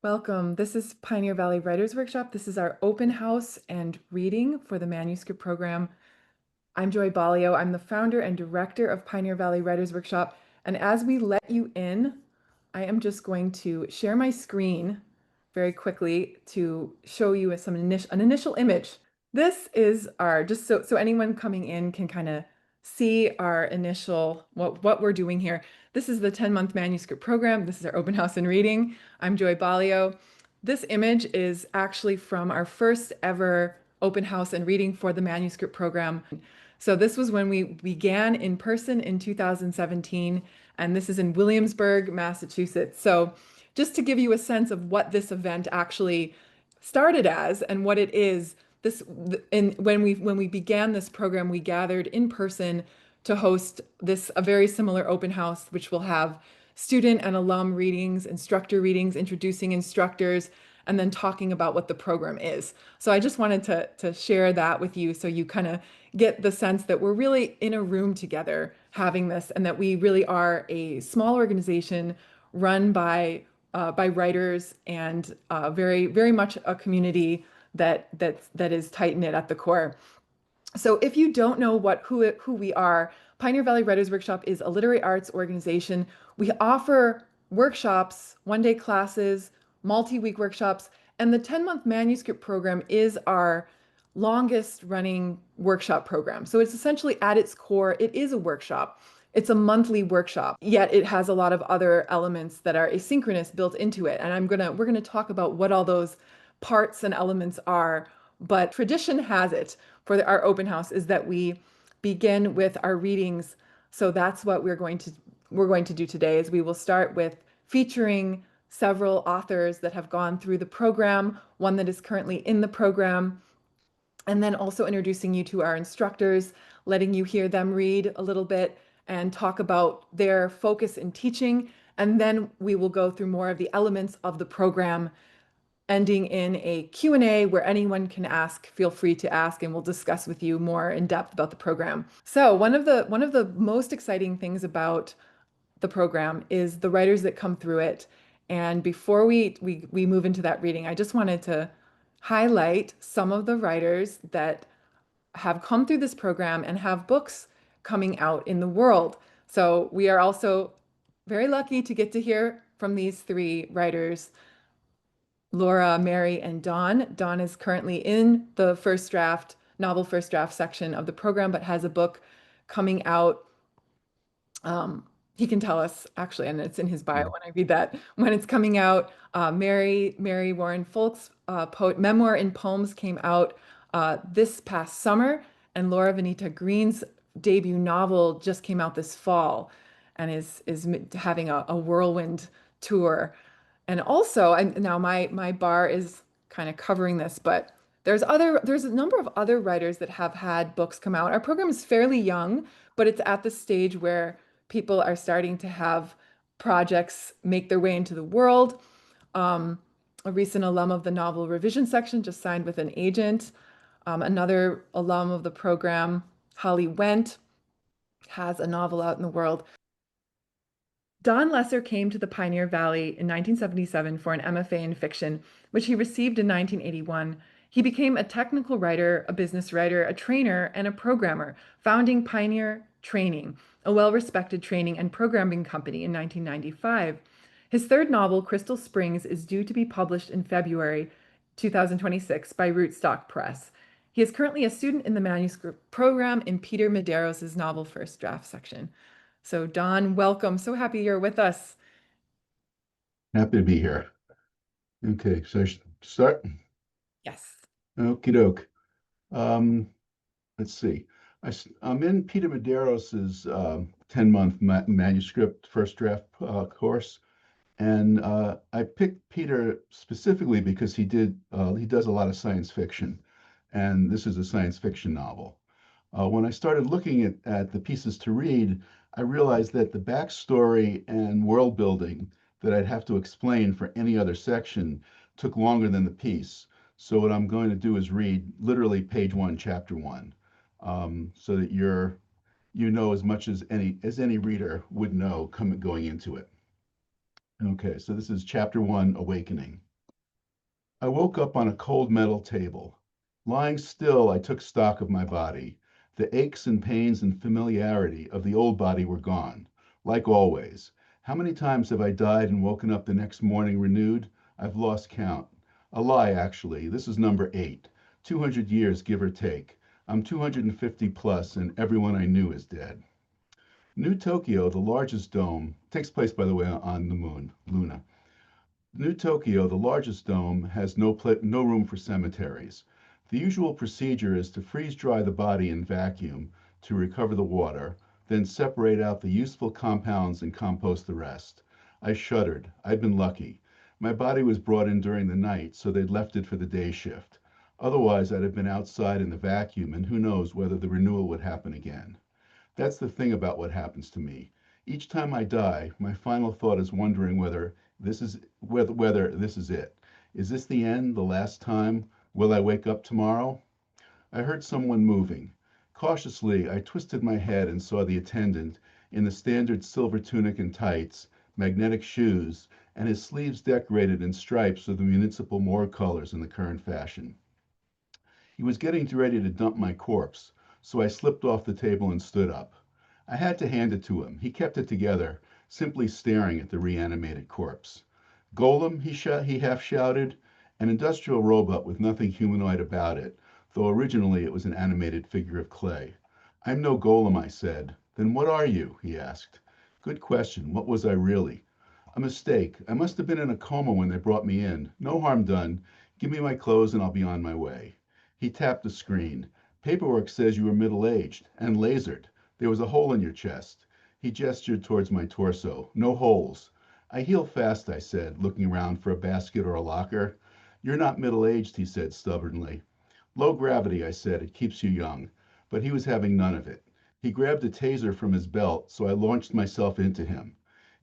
Welcome. This is Pioneer Valley Writers Workshop. This is our open house and reading for the Manuscript Program. I'm Joy Balio. I'm the founder and director of Pioneer Valley Writers Workshop. And as we let you in, I am just going to share my screen very quickly to show you an initial image. This is our, just so anyone coming in can kind of see our initial, what we're doing here. This is the 10-month manuscript program. This is our open house and reading. I'm Joy Balio. This image is actually from our first ever open house and reading for the manuscript program. So this was when we began in person in 2017, and this is in Williamsburg, Massachusetts. So just to give you a sense of what this event actually started as and what it is, when we began this program, we gathered in person to host a very similar open house, which will have student and alum readings, instructor readings, introducing instructors, and then talking about what the program is. So I just wanted to share that with you so you kind of get the sense that we're really in a room together having this, and that we really are a small organization run by writers and very much a community that is tight knit at the core. So if you don't know who we are, Pioneer Valley Writers Workshop is a literary arts organization. We offer workshops, one-day classes, multi-week workshops, and the 10-month manuscript program is our longest running workshop program. So it's essentially at its core, it is a workshop. It's a monthly workshop, yet it has a lot of other elements that are asynchronous built into it. And we're gonna talk about what all those parts and elements are. But tradition has it for our open house is that we begin with our readings. So that's what we're going to do today is we will start with featuring several authors that have gone through the program, one that is currently in the program, and then also introducing you to our instructors, letting you hear them read a little bit and talk about their focus in teaching. And then we will go through more of the elements of the program, ending in a Q&A where anyone can ask, feel free to ask, and we'll discuss with you more in depth about the program. So one of the most exciting things about the program is the writers that come through it. And before we move into that reading, I just wanted to highlight some of the writers that have come through this program and have books coming out in the world. So we are also very lucky to get to hear from these three writers, Laura, Mary, and Dawn. Dawn is currently in the novel first draft section of the program, but has a book coming out. He can tell us actually, and it's in his bio when I read that, when it's coming out. Mary Warren Foulk's memoir in poems came out this past summer, and Laura Venita Green's debut novel just came out this fall and is having a whirlwind tour. And also, now my bar is kind of covering this, but there's a number of other writers that have had books come out. Our program is fairly young, but it's at the stage where people are starting to have projects make their way into the world. A recent alum of the novel revision section just signed with an agent. Another alum of the program, Holly Went, has a novel out in the world. Don Lesser came to the Pioneer Valley in 1977 for an MFA in fiction, which he received in 1981. He became a technical writer, a business writer, a trainer, and a programmer, founding Pioneer Training, a well-respected training and programming company in 1995. His third novel, Crystal Springs, is due to be published in February 2026 by Rootstock Press. He is currently a student in the manuscript program in Peter Medeiros' novel first draft section. So Don, welcome. So happy you're with us. Happy to be here. Okay, so I should start. Yes. Okie doke. Um, let's see. I'm in Peter Medeiros's 10-month manuscript first draft course, and I picked Peter specifically because he does a lot of science fiction, and this is a science fiction novel. When I started looking at the pieces to read, I realized that the backstory and world building that I'd have to explain for any other section took longer than the piece. So what I'm going to do is read literally page one, chapter one, so that you know as much as any reader would know going into it. Okay, so this is chapter one, Awakening. I woke up on a cold metal table. Lying still, I took stock of my body. The aches and pains and familiarity of the old body were gone, like always. How many times have I died and woken up the next morning renewed? I've lost count. A lie, actually. This is number 8. 200 years, give or take. I'm 250 plus, and everyone I knew is dead. New Tokyo, the largest dome, takes place, by the way, on the moon, Luna. New Tokyo, the largest dome, has no room for cemeteries. The usual procedure is to freeze dry the body in vacuum to recover the water, then separate out the useful compounds and compost the rest. I shuddered. I'd been lucky. My body was brought in during the night, so they'd left it for the day shift. Otherwise, I'd have been outside in the vacuum, and who knows whether the renewal would happen again. That's the thing about what happens to me. Each time I die, my final thought is wondering whether this is it. Is this the end, the last time? Will I wake up tomorrow? I heard someone moving. Cautiously, I twisted my head and saw the attendant in the standard silver tunic and tights, magnetic shoes, and his sleeves decorated in stripes of the municipal morgue colors in the current fashion. He was getting ready to dump my corpse, so I slipped off the table and stood up. I had to hand it to him. He kept it together, simply staring at the reanimated corpse. Golem, he half shouted, an industrial robot with nothing humanoid about it, though originally it was an animated figure of clay. I'm no golem, I said. Then what are you? He asked. Good question. What was I really? A mistake. I must have been in a coma when they brought me in. No harm done. Give me my clothes and I'll be on my way. He tapped the screen. Paperwork says you were middle-aged and lasered. There was a hole in your chest. He gestured towards my torso. No holes. I heal fast, I said, looking around for a basket or a locker. You're not middle-aged, he said stubbornly. Low gravity, I said. It keeps you young. But he was having none of it. He grabbed a taser from his belt, so I launched myself into him.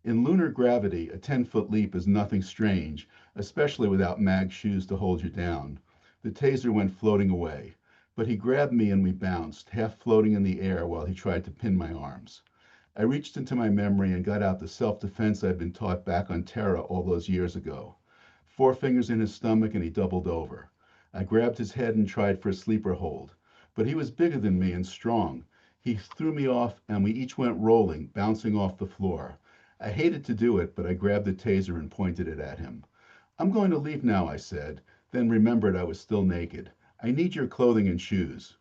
In lunar gravity, a 10-foot leap is nothing strange, especially without mag shoes to hold you down. The taser went floating away, but he grabbed me and we bounced, half floating in the air while he tried to pin my arms. I reached into my memory and got out the self-defense I'd been taught back on Terra all those years ago. 4 fingers in his stomach and he doubled over. I grabbed his head and tried for a sleeper hold, but he was bigger than me and strong. He threw me off and we each went rolling, bouncing off the floor. I hated to do it, but I grabbed the taser and pointed it at him. I'm going to leave now, I said, then remembered I was still naked. I need your clothing and shoes.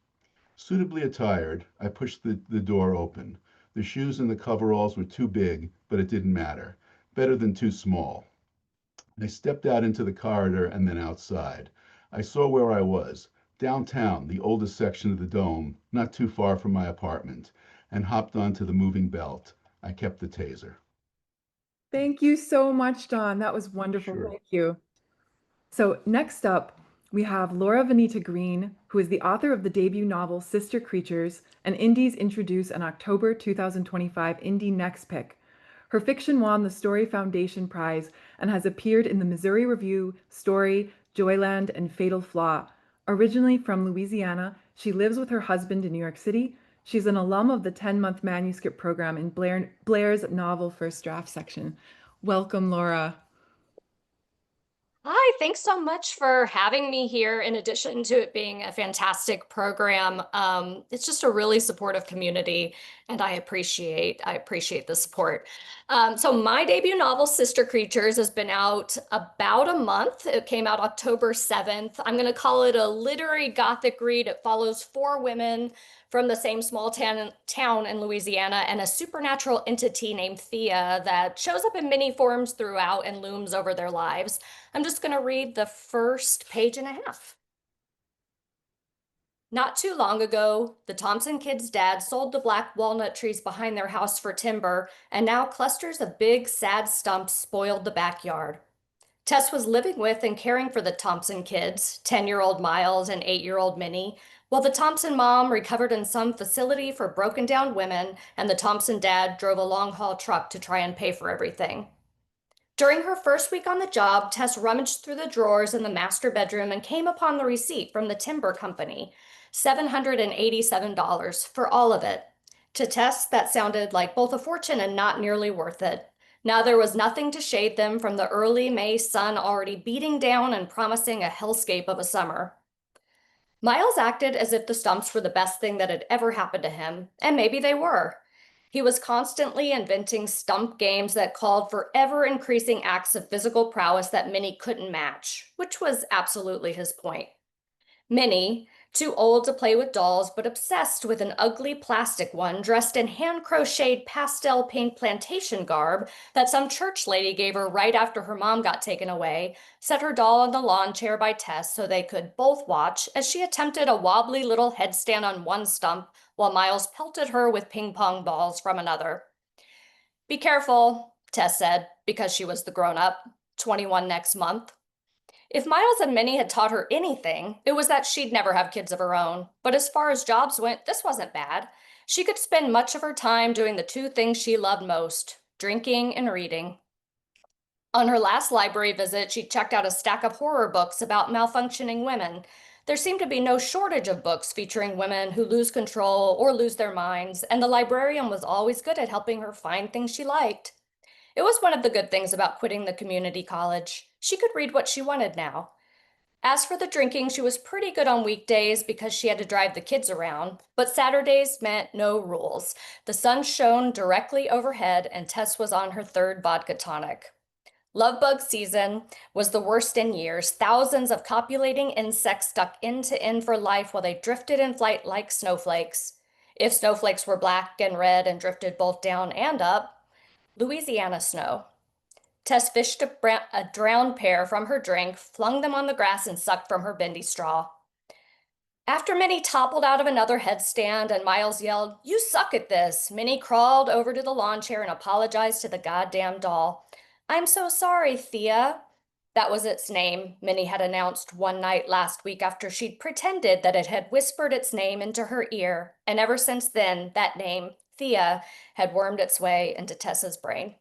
Suitably attired, I pushed the door open. The shoes and the coveralls were too big, but it didn't matter. Better than too small. I stepped out into the corridor and then outside. I saw where I was, downtown, the oldest section of the dome, not too far from my apartment, and hopped onto the moving belt. I kept the taser. Thank you so much, Don. That was wonderful. Sure. Thank you. So next up, we have Laura Venita Green, who is the author of the debut novel Sister Creatures, and Indies introduced an October 2025 Indie Next Pick. Her fiction won the Story Foundation Prize and has appeared in the Missouri Review, Story, Joyland, and Fatal Flaw. Originally from Louisiana, she lives with her husband in New York City. She's an alum of the 10-month manuscript program in Blair's novel first draft section. Welcome, Laura. Hi, thanks so much for having me here. In addition to it being a fantastic program, it's just a really supportive community, and I appreciate the support. So my debut novel, Sister Creatures, has been out about a month. It came out October 7th. I'm going to call it a literary gothic read. It follows 4 women from the same small town in Louisiana and a supernatural entity named Thea that shows up in many forms throughout and looms over their lives. I'm just going to read the first page and a half. Not too long ago, the Thompson kids' dad sold the black walnut trees behind their house for timber, and now clusters of big, sad stumps spoiled the backyard. Tess was living with and caring for the Thompson kids, 10-year-old Miles and 8-year-old Minnie, while the Thompson mom recovered in some facility for broken down women, and the Thompson dad drove a long haul truck to try and pay for everything. During her first week on the job, Tess rummaged through the drawers in the master bedroom and came upon the receipt from the timber company, $787 for all of it. To Tess, that sounded like both a fortune and not nearly worth it. Now there was nothing to shade them from the early May sun already beating down and promising a hellscape of a summer. Miles acted as if the stumps were the best thing that had ever happened to him, and maybe they were. He was constantly inventing stump games that called for ever-increasing acts of physical prowess that Minnie couldn't match, which was absolutely his point. Minnie, too old to play with dolls but obsessed with an ugly plastic one dressed in hand-crocheted pastel pink plantation garb that some church lady gave her right after her mom got taken away, set her doll on the lawn chair by Tess so they could both watch as she attempted a wobbly little headstand on one stump while Miles pelted her with ping pong balls from another. "Be careful," Tess said, because she was the grown-up, 21 next month. If Miles and Minnie had taught her anything, it was that she'd never have kids of her own. But as far as jobs went, this wasn't bad. She could spend much of her time doing the two things she loved most, drinking and reading. On her last library visit, she checked out a stack of horror books about malfunctioning women. There seemed to be no shortage of books featuring women who lose control or lose their minds, and the librarian was always good at helping her find things she liked. It was one of the good things about quitting the community college. She could read what she wanted now. As for the drinking, she was pretty good on weekdays because she had to drive the kids around, but Saturdays meant no rules. The sun shone directly overhead, and Tess was on her third vodka tonic. Lovebug season was the worst in years. Thousands of copulating insects stuck end to end for life while they drifted in flight like snowflakes. If snowflakes were black and red and drifted both down and up, Louisiana snow. Tess fished a drowned pair from her drink, flung them on the grass, and sucked from her bendy straw. After Minnie toppled out of another headstand and Miles yelled, "You suck at this," Minnie crawled over to the lawn chair and apologized to the goddamn doll. "I'm so sorry, Thea." That was its name, Minnie had announced one night last week after she'd pretended that it had whispered its name into her ear, and ever since then, that name, Thea, had wormed its way into Tessa's brain.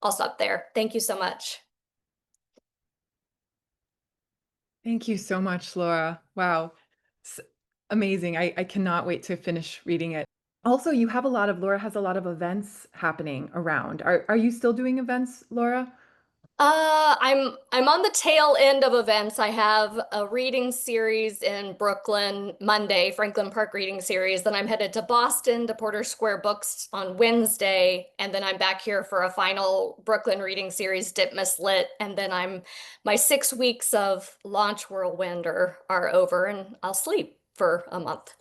I'll stop there. Thank you so much. Thank you so much, Laura. Wow. Amazing. I cannot wait to finish reading it. Also, Laura has a lot of events happening around. Are you still doing events, Laura? I'm on the tail end of events. I have a reading series in Brooklyn Monday, Franklin Park reading series. Then I'm headed to Boston to Porter Square Books on Wednesday, and then I'm back here for a final Brooklyn reading series, Dip Miss Lit. And then my 6 weeks of launch whirlwind are over, and I'll sleep for a month.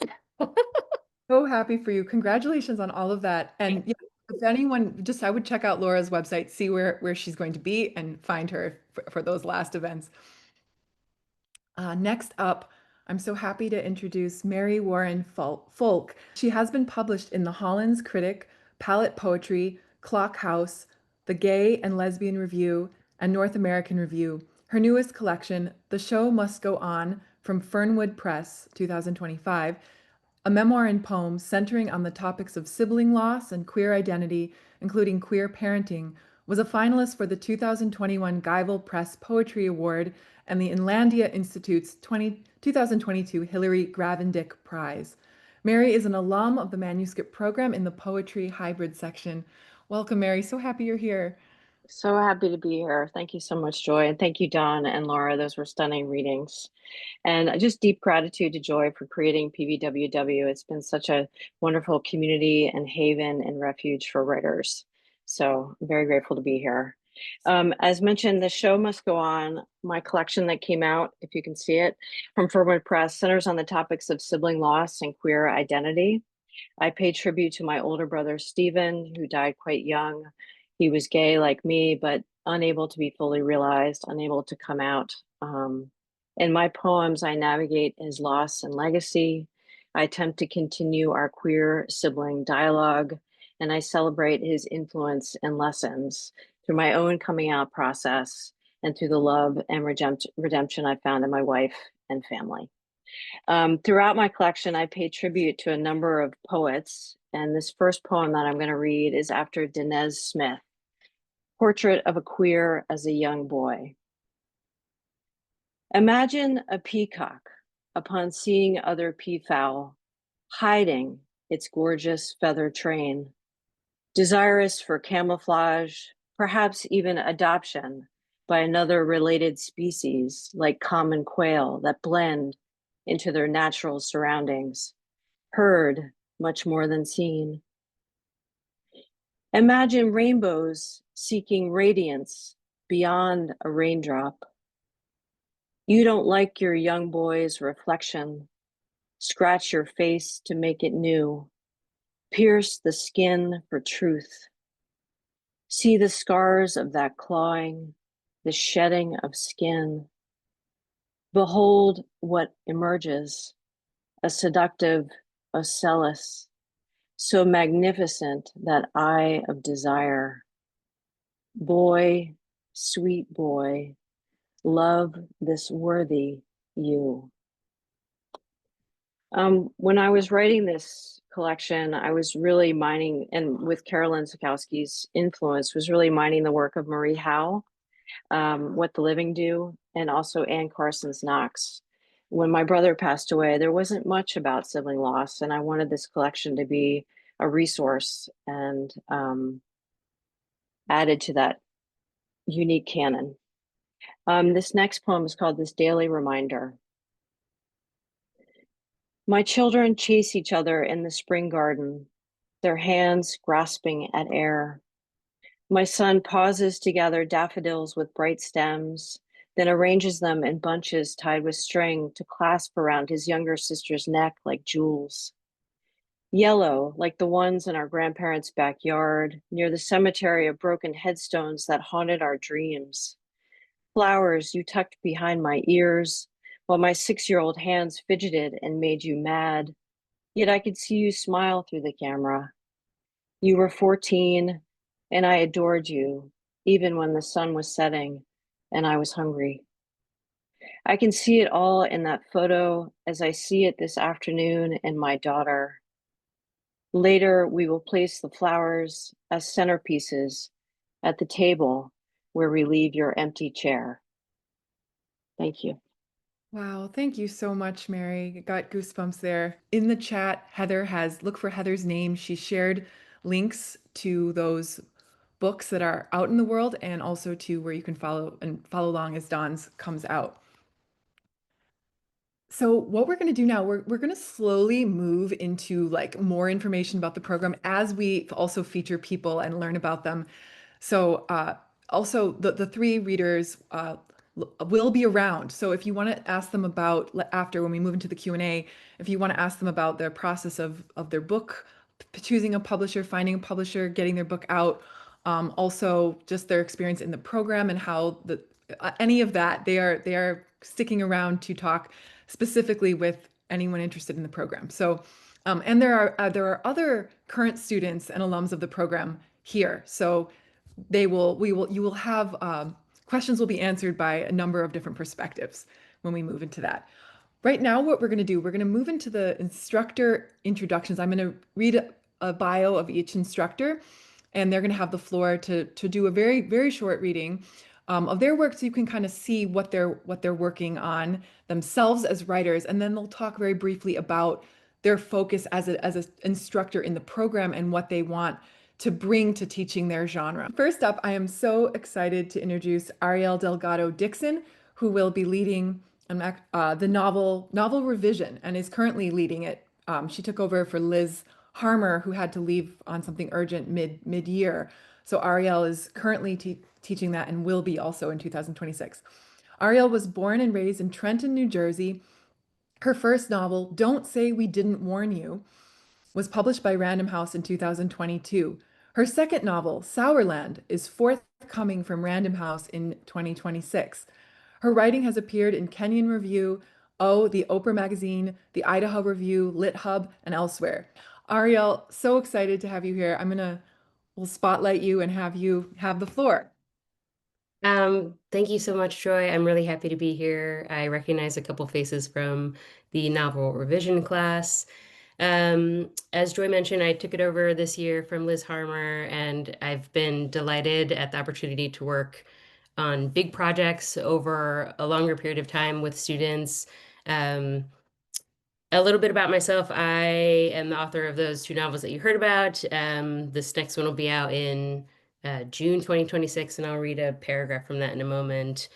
So happy for you. Congratulations on all of that. And yeah, if anyone, I would check out Laura's website, see where she's going to be, and find her for those last events. Next up, I'm so happy to introduce Mary Warren Foulk. She has been published in the Hollands Critic, Palette Poetry, Clock House, the Gay and Lesbian Review, and North American Review. Her newest collection, The Show Must Go On, from Fernwood Press, 2025, a memoir and poem centering on the topics of sibling loss and queer identity, including queer parenting, was a finalist for the 2021 Guyville Press Poetry Award and the Inlandia Institute's 2022 Hilary Gravendick Prize. Mary is an alum of the Manuscript Program in the Poetry Hybrid section. Welcome, Mary. So happy you're here. So happy to be here. Thank you so much, Joy. And thank you, Don and Laura. Those were stunning readings. And just deep gratitude to Joy for creating PVWW. It's been such a wonderful community and haven and refuge for writers. So I'm very grateful to be here. As mentioned, The Show Must Go On, my collection that came out, if you can see it, from Fernwood Press, centers on the topics of sibling loss and queer identity. I pay tribute to my older brother, Stephen, who died quite young. He was gay like me, but unable to be fully realized, unable to come out. In my poems, I navigate his loss and legacy. I attempt to continue our queer sibling dialogue, and I celebrate his influence and lessons through my own coming out process and through the love and redemption I found in my wife and family. Throughout my collection, I pay tribute to a number of poets, and this first poem that I'm going to read is after Dinez Smith, Portrait of a Queer as a Young Boy. Imagine a peacock upon seeing other peafowl, hiding its gorgeous feather train, desirous for camouflage, perhaps even adoption by another related species like common quail that blend into their natural surroundings, heard much more than seen. Imagine rainbows seeking radiance beyond a raindrop. You don't like your young boy's reflection. Scratch your face to make it new. Pierce the skin for truth. See the scars of that clawing, the shedding of skin. Behold what emerges, a seductive ocellus, so magnificent that eye of desire. Boy, sweet boy, love this worthy you. When I was writing this collection, I was really mining, and with Carolyn Zukowski's influence, was really mining the work of Marie Howe, What the Living Do, and also Anne Carson's Knox. When my brother passed away, there wasn't much about sibling loss, and I wanted this collection to be a resource and added to that unique canon. This next poem is called This Daily Reminder. My children chase each other in the spring garden, their hands grasping at air. My son pauses to gather daffodils with bright stems, then arranges them in bunches tied with string to clasp around his younger sister's neck like jewels. Yellow, like the ones in our grandparents' backyard, near the cemetery of broken headstones that haunted our dreams. Flowers you tucked behind my ears, while my 6-year-old hands fidgeted and made you mad. Yet I could see you smile through the camera. You were 14, and I adored you, even when the sun was setting and I was hungry. I can see it all in that photo as I see it this afternoon in my daughter. Later, we will place the flowers as centerpieces at the table where we leave your empty chair. Thank you. Wow, thank you so much, Mary. Got goosebumps there. In the chat, Heather has, look for Heather's name. She shared links to those books that are out in the world and also to where you can follow along as Dawn's comes out. So what we're going to do now, we're going to slowly move into like more information about the program as we also feature people and learn about them. So also the three readers will be around. So if you want to ask them about after when we move into the Q&A, if you want to ask them about their process of their book, choosing a publisher, finding a publisher, getting their book out, also just their experience in the program and how any of that, they are sticking around to talk specifically with anyone interested in the program. So, and there are other current students and alums of the program here. So you will have questions will be answered by a number of different perspectives when we move into that. Right now, what we're going to do, we're going to move into the instructor introductions. I'm going to read a bio of each instructor, and they're going to have the floor to do a very, very short reading of their work so you can kind of see what they're working on themselves as writers. And then they'll talk very briefly about their focus as an instructor in the program and what they want to bring to teaching their genre. First up, I am so excited to introduce Ariel Delgado Dixon, who will be leading the novel revision and is currently leading it. She took over for Liz Harmer, who had to leave on something urgent mid-year. So Ariel is currently teaching that and will be also in 2026. Ariel was born and raised in Trenton, New Jersey. Her first novel, Don't Say We Didn't Warn You, was published by Random House in 2022. Her second novel, Sourland, is forthcoming from Random House in 2026. Her writing has appeared in Kenyon Review, the Oprah Magazine, the Idaho Review, Lit Hub, and elsewhere. Ariel, so excited to have you here. We'll spotlight you and have you have the floor. Thank you so much, Joy. I'm really happy to be here. I recognize a couple faces from the novel revision class. As Joy mentioned, I took it over this year from Liz Harmer, and I've been delighted at the opportunity to work on big projects over a longer period of time with students. A little bit about myself. I am the author of those two novels that you heard about. This next one will be out in June 2026, and I'll read a paragraph from that in a moment.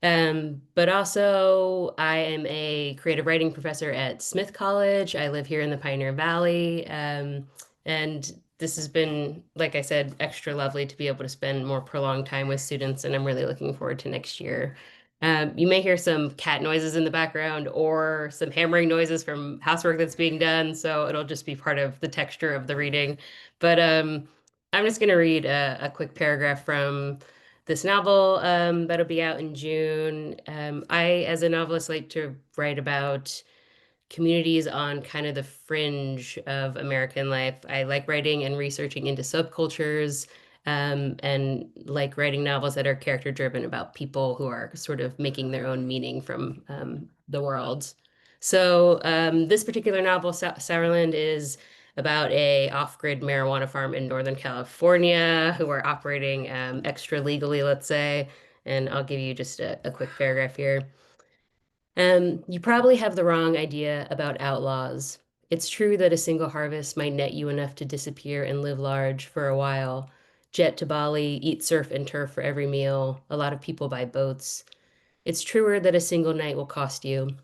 But also, I am a creative writing professor at Smith College. I live here in the Pioneer Valley. And this has been, like I said, extra lovely to be able to spend more prolonged time with students, and I'm really looking forward to next year. You may hear some cat noises in the background or some hammering noises from housework that's being done, so it'll just be part of the texture of the reading. But I'm just going to read a quick paragraph from this novel that'll be out in June. I, as a novelist, like to write about communities on kind of the fringe of American life. I like writing and researching into subcultures, and like writing novels that are character driven about people who are sort of making their own meaning from the world. So this particular novel, Sourland, is about a off-grid marijuana farm in Northern California who are operating extra legally, let's say. And I'll give you just a quick paragraph here. You probably have the wrong idea about outlaws. It's true that a single harvest might net you enough to disappear and live large for a while. Jet to Bali, eat surf and turf for every meal. A lot of people buy boats. It's truer that a single night will cost you.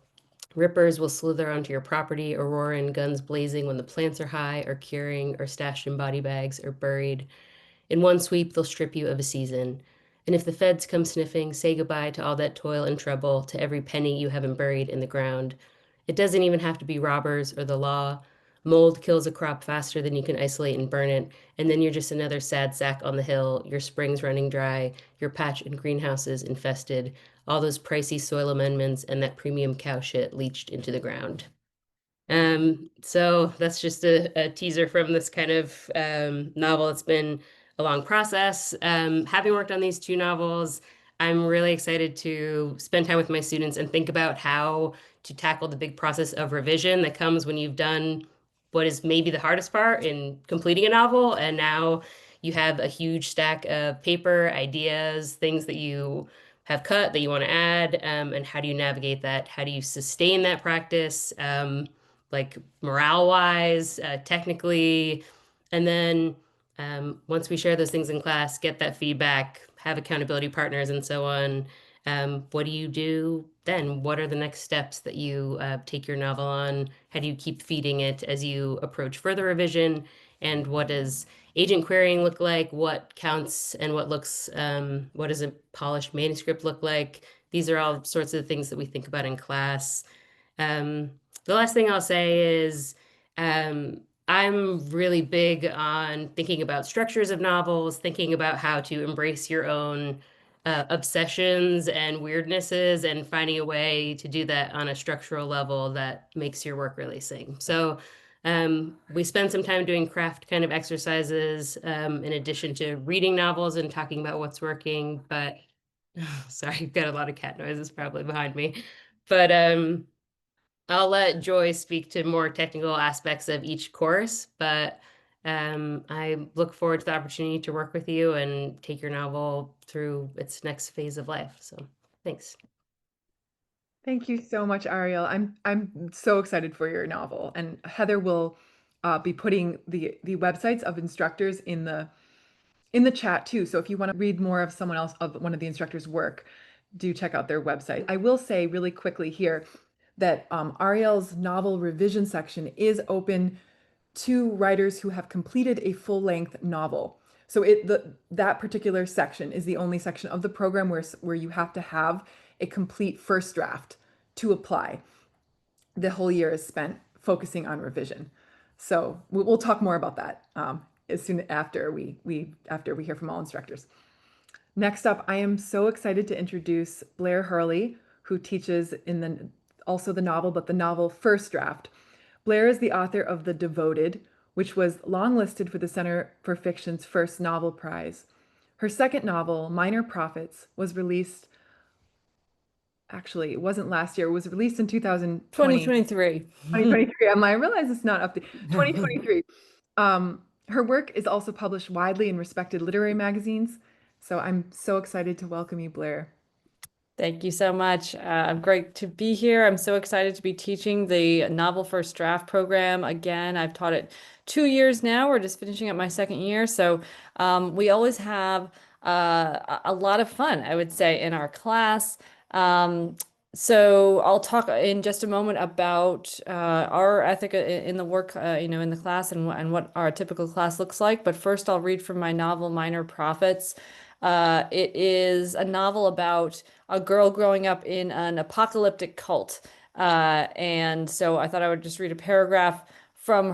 Rippers will slither onto your property or roar in, guns blazing when the plants are high or curing or stashed in body bags or buried. In one sweep, they'll strip you of a season. And if the feds come sniffing, say goodbye to all that toil and trouble, to every penny you haven't buried in the ground. It doesn't even have to be robbers or the law. Mold kills a crop faster than you can isolate and burn it, and then you're just another sad sack on the hill, your springs running dry, your patch and greenhouses infested, all those pricey soil amendments and that premium cow shit leached into the ground. So that's just a teaser from this kind of novel. It's been a long process. Having worked on these two novels, I'm really excited to spend time with my students and think about how to tackle the big process of revision that comes when you've done what is maybe the hardest part in completing a novel. And now you have a huge stack of paper, ideas, things that you have cut that you want to add, and how do you navigate that? How do you sustain that practice? Like morale wise, technically. And then once we share those things in class, get that feedback, have accountability partners, and so on. What do you do then? What are the next steps that you take your novel on? How do you keep feeding it as you approach further revision? And what does agent querying look like? What counts and what does a polished manuscript look like? These are all sorts of things that we think about in class. Um, the last thing I'll say is I'm really big on thinking about structures of novels, thinking about how to embrace your own obsessions and weirdnesses, and finding a way to do that on a structural level that makes your work really sing. So we spend some time doing craft kind of exercises in addition to reading novels and talking about what's working. But sorry, I've got a lot of cat noises probably behind me. But I'll let Joy speak to more technical aspects of each course, but I look forward to the opportunity to work with you and take your novel through its next phase of life. So thanks. Thank you so much, Ariel. I'm so excited for your novel, and Heather will be putting the websites of instructors in the chat too. So if you want to read more of someone else of one of the instructors' work, do check out their website. I will say really quickly here that Ariel's novel revision section is open to writers who have completed a full-length novel. So that particular section is the only section of the program where you have to have a complete first draft to apply. The whole year is spent focusing on revision. So we'll talk more about that as soon after we hear from all instructors. Next up, I am so excited to introduce Blair Hurley, who teaches in also the novel, but the novel First Draft. Blair is the author of The Devoted, which was longlisted for the Center for Fiction's first novel prize. Her second novel, Minor Prophets, was released, actually, it wasn't last year, it was released in 2020. 2023. 2023. I realize it's not up to 2023. Her work is also published widely in respected literary magazines. So I'm so excited to welcome you, Blair. Thank you so much. I'm great to be here. I'm so excited to be teaching the novel first draft program again. I've taught it 2 years now. We're just finishing up my second year. So we always have a lot of fun, I would say, in our class. So I'll talk in just a moment about our ethic in the work, in the class and what our typical class looks like. But first, I'll read from my novel, Minor Prophets. It is a novel about a girl growing up in an apocalyptic cult. And so I thought I would just read a paragraph from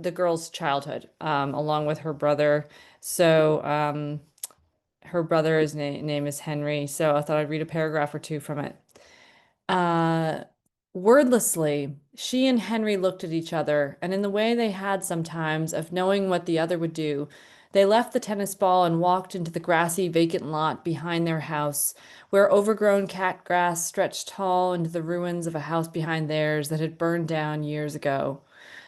the girl's childhood, along with her brother. So her brother's name is Henry. So I thought I'd read a paragraph or two from it. Uh, Wordlessly, she and Henry looked at each other, and in the way they had sometimes of knowing what the other would do, they left the tennis ball and walked into the grassy, vacant lot behind their house, where overgrown cat grass stretched tall into the ruins of a house behind theirs that had burned down years ago.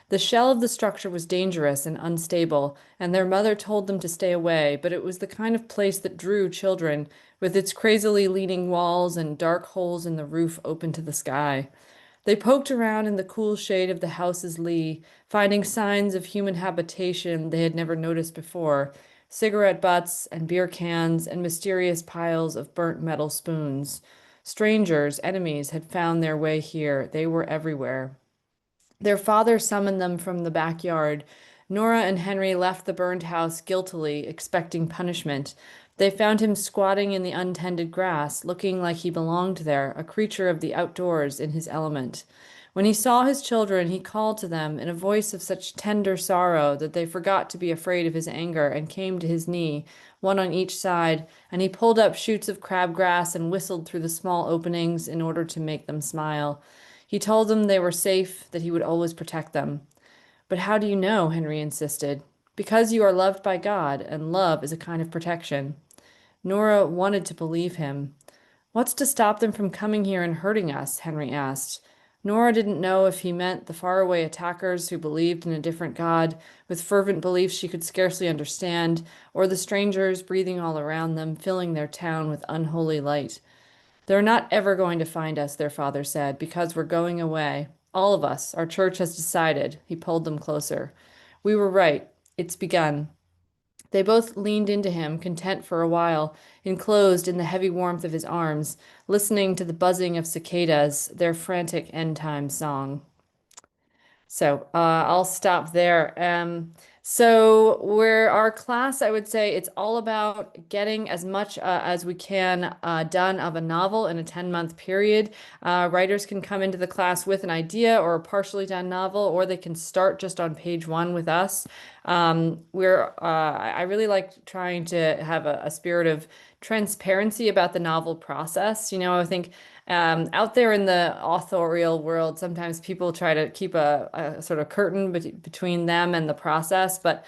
The shell of the structure was dangerous and unstable, and their mother told them to stay away, but it was the kind of place that drew children, with its crazily leaning walls and dark holes in the roof open to the sky. They poked around in the cool shade of the house's lee, finding signs of human habitation they had never noticed before, cigarette butts and beer cans and mysterious piles of burnt metal spoons. Strangers, enemies, had found their way here. They were everywhere. Their father summoned them from the backyard. Nora and Henry left the burned house guiltily, expecting punishment. They found him squatting in the untended grass, looking like he belonged there, a creature of the outdoors in his element. When he saw his children, he called to them in a voice of such tender sorrow that they forgot to be afraid of his anger and came to his knee, one on each side, and he pulled up shoots of crabgrass and whistled through the small openings in order to make them smile. He told them they were safe, that he would always protect them. But how do you know? Henry insisted. Because you are loved by God, and love is a kind of protection. Nora wanted to believe him. What's to stop them from coming here and hurting us? Henry asked. Nora didn't know if he meant the faraway attackers who believed in a different God, with fervent beliefs she could scarcely understand, or the strangers breathing all around them, filling their town with unholy light. They're not ever going to find us, their father said, because we're going away. All of us. Our church has decided. He pulled them closer. We were right. It's begun. They both leaned into him, content for a while, enclosed in the heavy warmth of his arms, listening to the buzzing of cicadas, their frantic end-time song. So I'll stop there. So our class, I would say it's all about getting as much as we can done of a novel in a 10-month period. Writers can come into the class with an idea or a partially done novel, or they can start just on page one with us. I really like trying to have a spirit of transparency about the novel process. I think out there in the authorial world, sometimes people try to keep a sort of curtain between them and the process, but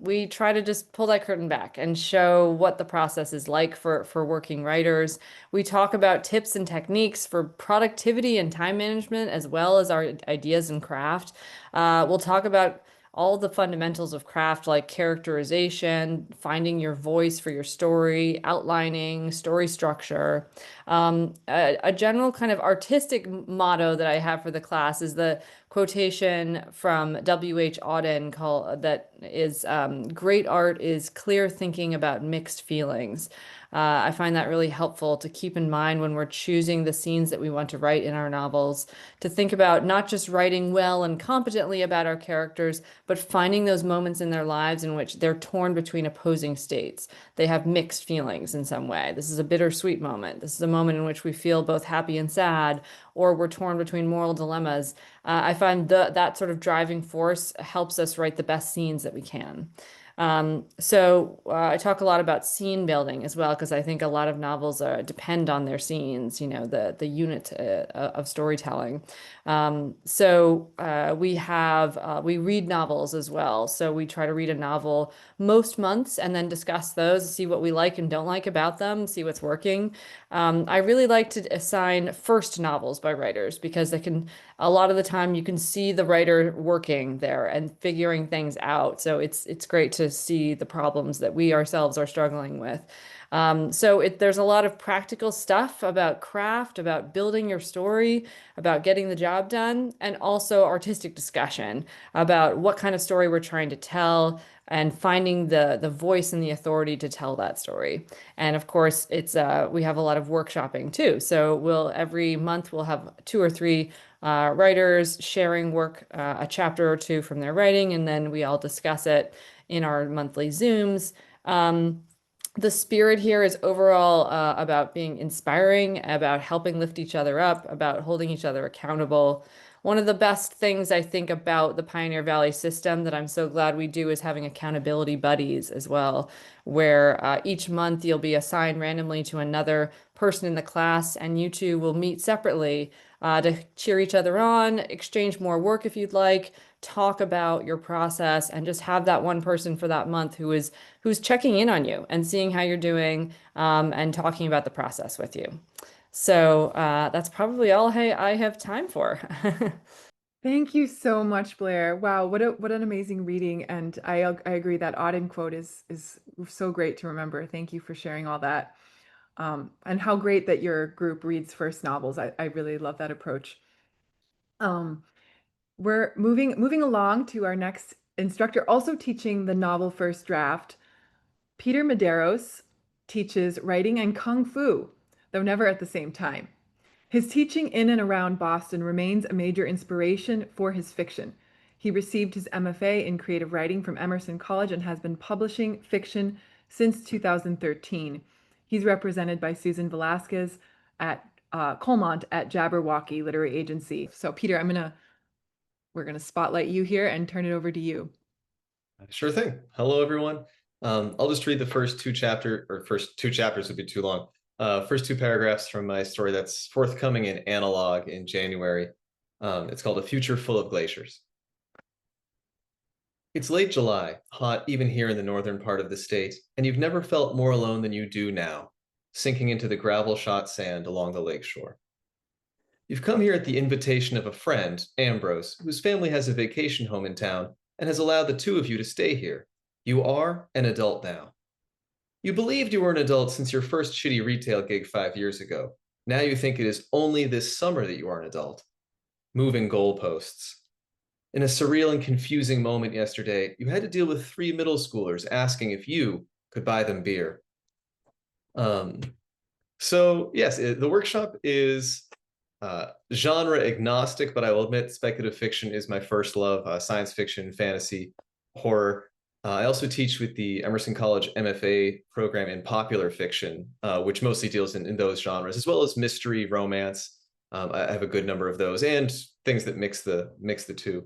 we try to just pull that curtain back and show what the process is like for working writers. We talk about tips and techniques for productivity and time management, as well as our ideas and craft. We'll talk about all the fundamentals of craft, like characterization, finding your voice for your story, outlining, story structure. A general kind of artistic motto that I have for the class is the quotation from W.H. Auden that is, great art is clear thinking about mixed feelings. I find that really helpful to keep in mind when we're choosing the scenes that we want to write in our novels, to think about not just writing well and competently about our characters, but finding those moments in their lives in which they're torn between opposing states. They have mixed feelings in some way. This is a bittersweet moment. This is a moment in which we feel both happy and sad, or we're torn between moral dilemmas. I find that sort of driving force helps us write the best scenes that we can. I talk a lot about scene building as well, because I think a lot of novels depend on their scenes, the unit of storytelling. We read novels as well. So we try to read a novel most months and then discuss those, see what we like and don't like about them, see what's working. I really like to assign first novels by writers because they can a lot of the time you can see the writer working there and figuring things out. So it's great to see the problems that we ourselves are struggling with. There's a lot of practical stuff about craft, about building your story, about getting the job done, and also artistic discussion about what kind of story we're trying to tell and finding the voice and the authority to tell that story. And of course, we have a lot of workshopping too. So every month we'll have 2 or 3 writers sharing work, a chapter or 2 from their writing, and then we all discuss it in our monthly Zooms. The spirit here is overall about being inspiring, about helping lift each other up, about holding each other accountable. One of the best things I think about the Pioneer Valley system that I'm so glad we do is having accountability buddies as well, where each month you'll be assigned randomly to another person in the class, and you two will meet separately to cheer each other on, exchange more work if you'd like, talk about your process, and just have that one person for that month who's checking in on you and seeing how you're doing, and talking about the process with you. So that's probably all I have time for. Thank you so much, Blair. Wow, what an amazing reading. And I agree that Auden quote is so great to remember. Thank you for sharing all that. And how great that your group reads first novels. I really love that approach. We're moving along to our next instructor, also teaching the novel first draft. Peter Medeiros teaches writing and kung fu, though never at the same time. His teaching in and around Boston remains a major inspiration for his fiction. He received his MFA in creative writing from Emerson College and has been publishing fiction since 2013. He's represented by Susan Velasquez at Colmont at Jabberwocky Literary Agency. So Peter, we're gonna spotlight you here and turn it over to you. Sure thing. Hello, everyone. I'll just read the first two chapters would be too long. First 2 paragraphs from my story that's forthcoming in Analog in January. It's called A Future Full of Glaciers. It's late July, hot even here in the northern part of the state, and you've never felt more alone than you do now, sinking into the gravel-shot sand along the lakeshore. You've come here at the invitation of a friend, Ambrose, whose family has a vacation home in town and has allowed the 2 of you to stay here. You are an adult now. You believed you were an adult since your first shitty retail gig 5 years ago. Now you think it is only this summer that you are an adult. Moving goalposts. In a surreal and confusing moment yesterday, you had to deal with 3 middle schoolers asking if you could buy them beer. So yes, the workshop is genre agnostic, but I will admit speculative fiction is my first love, science fiction, fantasy, horror. I also teach with the Emerson College MFA program in popular fiction, which mostly deals in those genres, as well as mystery, romance. I have a good number of those, and things that mix the two.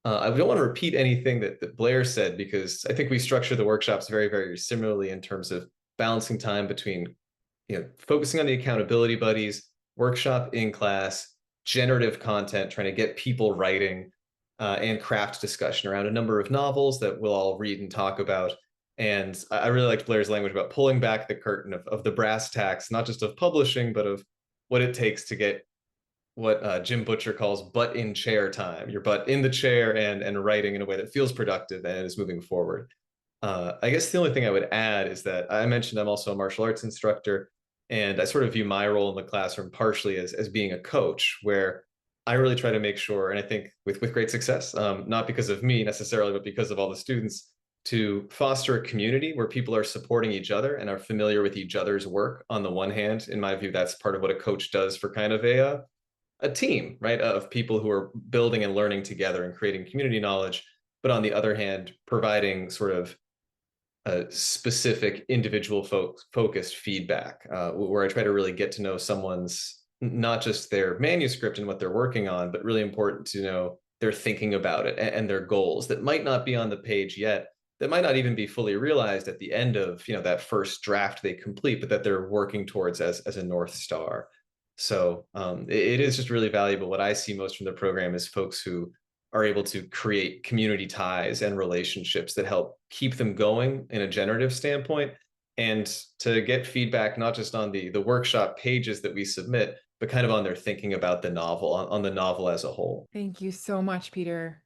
I don't want to repeat anything that Blair said, because I think we structure the workshops very, very similarly in terms of balancing time between, focusing on the accountability buddies, workshop in class, generative content, trying to get people writing, and craft discussion around a number of novels that we'll all read and talk about. And I really liked Blair's language about pulling back the curtain of the brass tacks, not just of publishing, but of what it takes to get what Jim Butcher calls butt in chair time. Your butt in the chair and writing in a way that feels productive and is moving forward. I guess the only thing I would add is that I mentioned I'm also a martial arts instructor, and I sort of view my role in the classroom partially as being a coach, where I really try to make sure, and I think with great success, not because of me necessarily, but because of all the students, to foster a community where people are supporting each other and are familiar with each other's work. On the one hand, in my view, that's part of what a coach does for kind of a team, right, of people who are building and learning together and creating community knowledge. But on the other hand, providing sort of a specific individual focused feedback, where I try to really get to know someone's, not just their manuscript and what they're working on, but really important to know they're thinking about it and their goals that might not be on the page yet, that might not even be fully realized at the end of that first draft they complete, but that they're working towards as a North Star. So it is just really valuable. What I see most from the program is folks who are able to create community ties and relationships that help keep them going in a generative standpoint, and to get feedback not just on the workshop pages that we submit, but kind of on their thinking about the novel, on the novel as a whole. Thank you so much, Peter.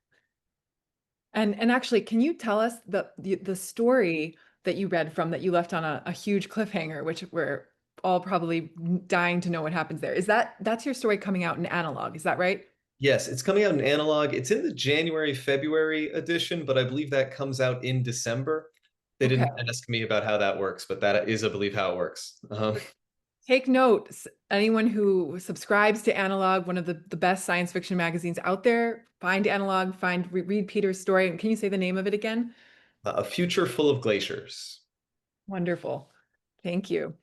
And actually, can you tell us the story that you read from that you left on a huge cliffhanger, which we're all probably dying to know what happens there? That's your story coming out in analog, is that right? Yes, it's coming out in analog. It's in the January, February edition, but I believe that comes out in December. They Okay. didn't ask me about how that works, but that is, I believe, how it works. Take note, anyone who subscribes to Analog, one of the best science fiction magazines out there, find Analog, read Peter's story. And can you say the name of it again? A Future Full of Glaciers. Wonderful. Thank you.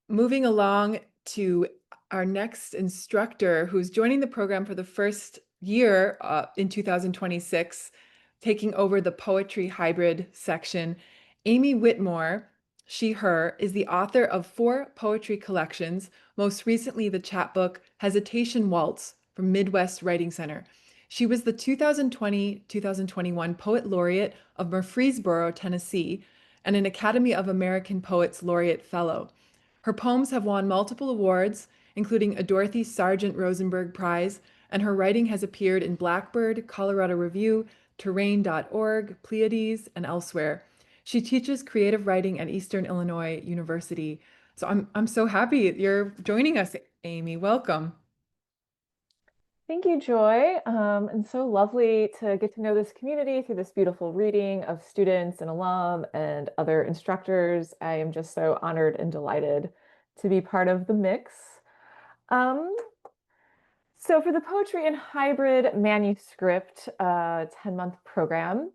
Moving along to our next instructor who's joining the program for the first year in 2026, taking over the poetry hybrid section. Amie Whittemore, she, her, is the author of 4 poetry collections, most recently the chapbook Hesitation Waltz from Midwest Writing Center. She was the 2020-2021 Poet Laureate of Murfreesboro, Tennessee, and an Academy of American Poets Laureate Fellow. Her poems have won multiple awards, including a Dorothy Sargent Rosenberg Prize, and her writing has appeared in Blackbird, Colorado Review, Terrain.org, Pleiades, and elsewhere. She teaches creative writing at Eastern Illinois University. So I'm so happy you're joining us, Amie. Welcome. Thank you, Joy. And so lovely to get to know this community through this beautiful reading of students and alum and other instructors. I am just so honored and delighted to be part of the mix. So for the Poetry and Hybrid Manuscript 10-month program,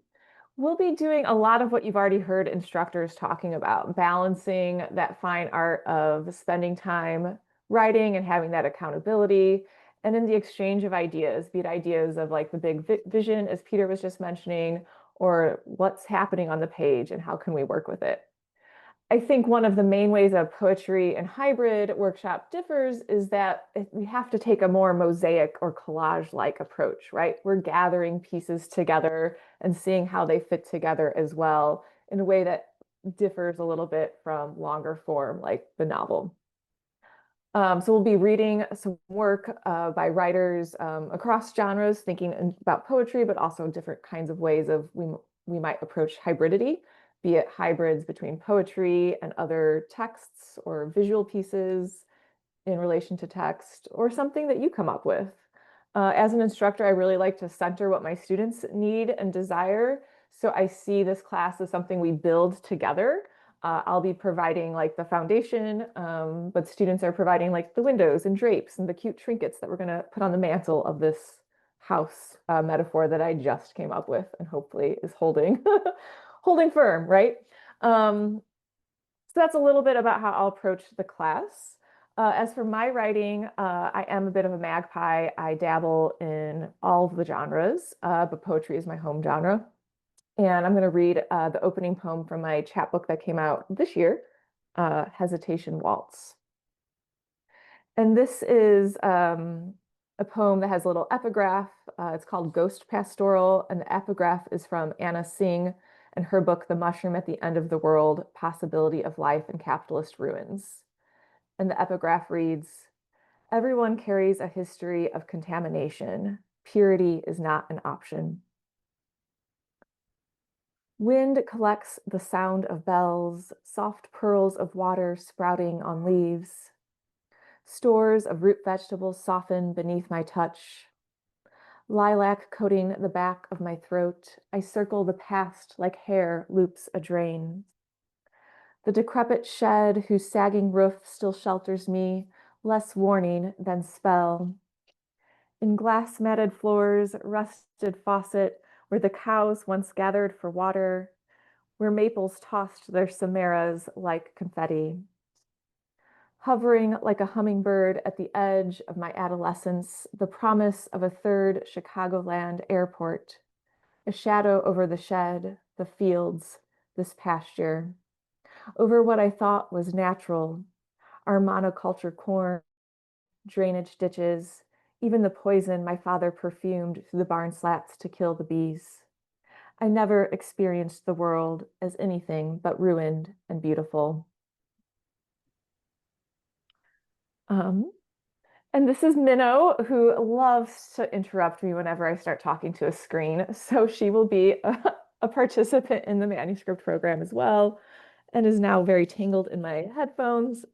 we'll be doing a lot of what you've already heard instructors talking about, balancing that fine art of spending time writing and having that accountability, and in the exchange of ideas, be it ideas of like the big vision, as Peter was just mentioning, or what's happening on the page and how can we work with it. I think one of the main ways a poetry and hybrid workshop differs is that we have to take a more mosaic or collage-like approach, right? We're gathering pieces together and seeing how they fit together as well in a way that differs a little bit from longer form, like the novel. So we'll be reading some work by writers across genres, thinking about poetry, but also different kinds of ways of we might approach hybridity, be it hybrids between poetry and other texts or visual pieces in relation to text, or something that you come up with. As an instructor, I really like to center what my students need and desire. So I see this class as something we build together. I'll be providing like the foundation, but students are providing like the windows and drapes and the cute trinkets that we're going to put on the mantle of this house metaphor that I just came up with and hopefully is holding holding firm, right? So that's a little bit about how I'll approach the class. As for my writing, I am a bit of a magpie. I dabble in all of the genres, but poetry is my home genre. And I'm going to read the opening poem from my chapbook that came out this year, Hesitation Waltz. And this is a poem that has a little epigraph. It's called Ghost Pastoral, and the epigraph is from Anna Singh and her book, The Mushroom at the End of the World, Possibility of Life in Capitalist Ruins. And the epigraph reads, everyone carries a history of contamination. Purity is not an option. Wind collects the sound of bells, soft pearls of water sprouting on leaves. Stores of root vegetables soften beneath my touch. Lilac coating the back of my throat, I circle the past like hair loops a drain. The decrepit shed whose sagging roof still shelters me, less warning than spell. In glass-matted floors, rusted faucet, where the cows once gathered for water, where maples tossed their chimeras like confetti. Hovering like a hummingbird at the edge of my adolescence, the promise of a third Chicagoland airport, a shadow over the shed, the fields, this pasture, over what I thought was natural, our monoculture corn, drainage ditches, even the poison my father perfumed through the barn slats to kill the bees. I never experienced the world as anything but ruined and beautiful. And this is Minnow, who loves to interrupt me whenever I start talking to a screen. So she will be a participant in the manuscript program as well, and is now very tangled in my headphones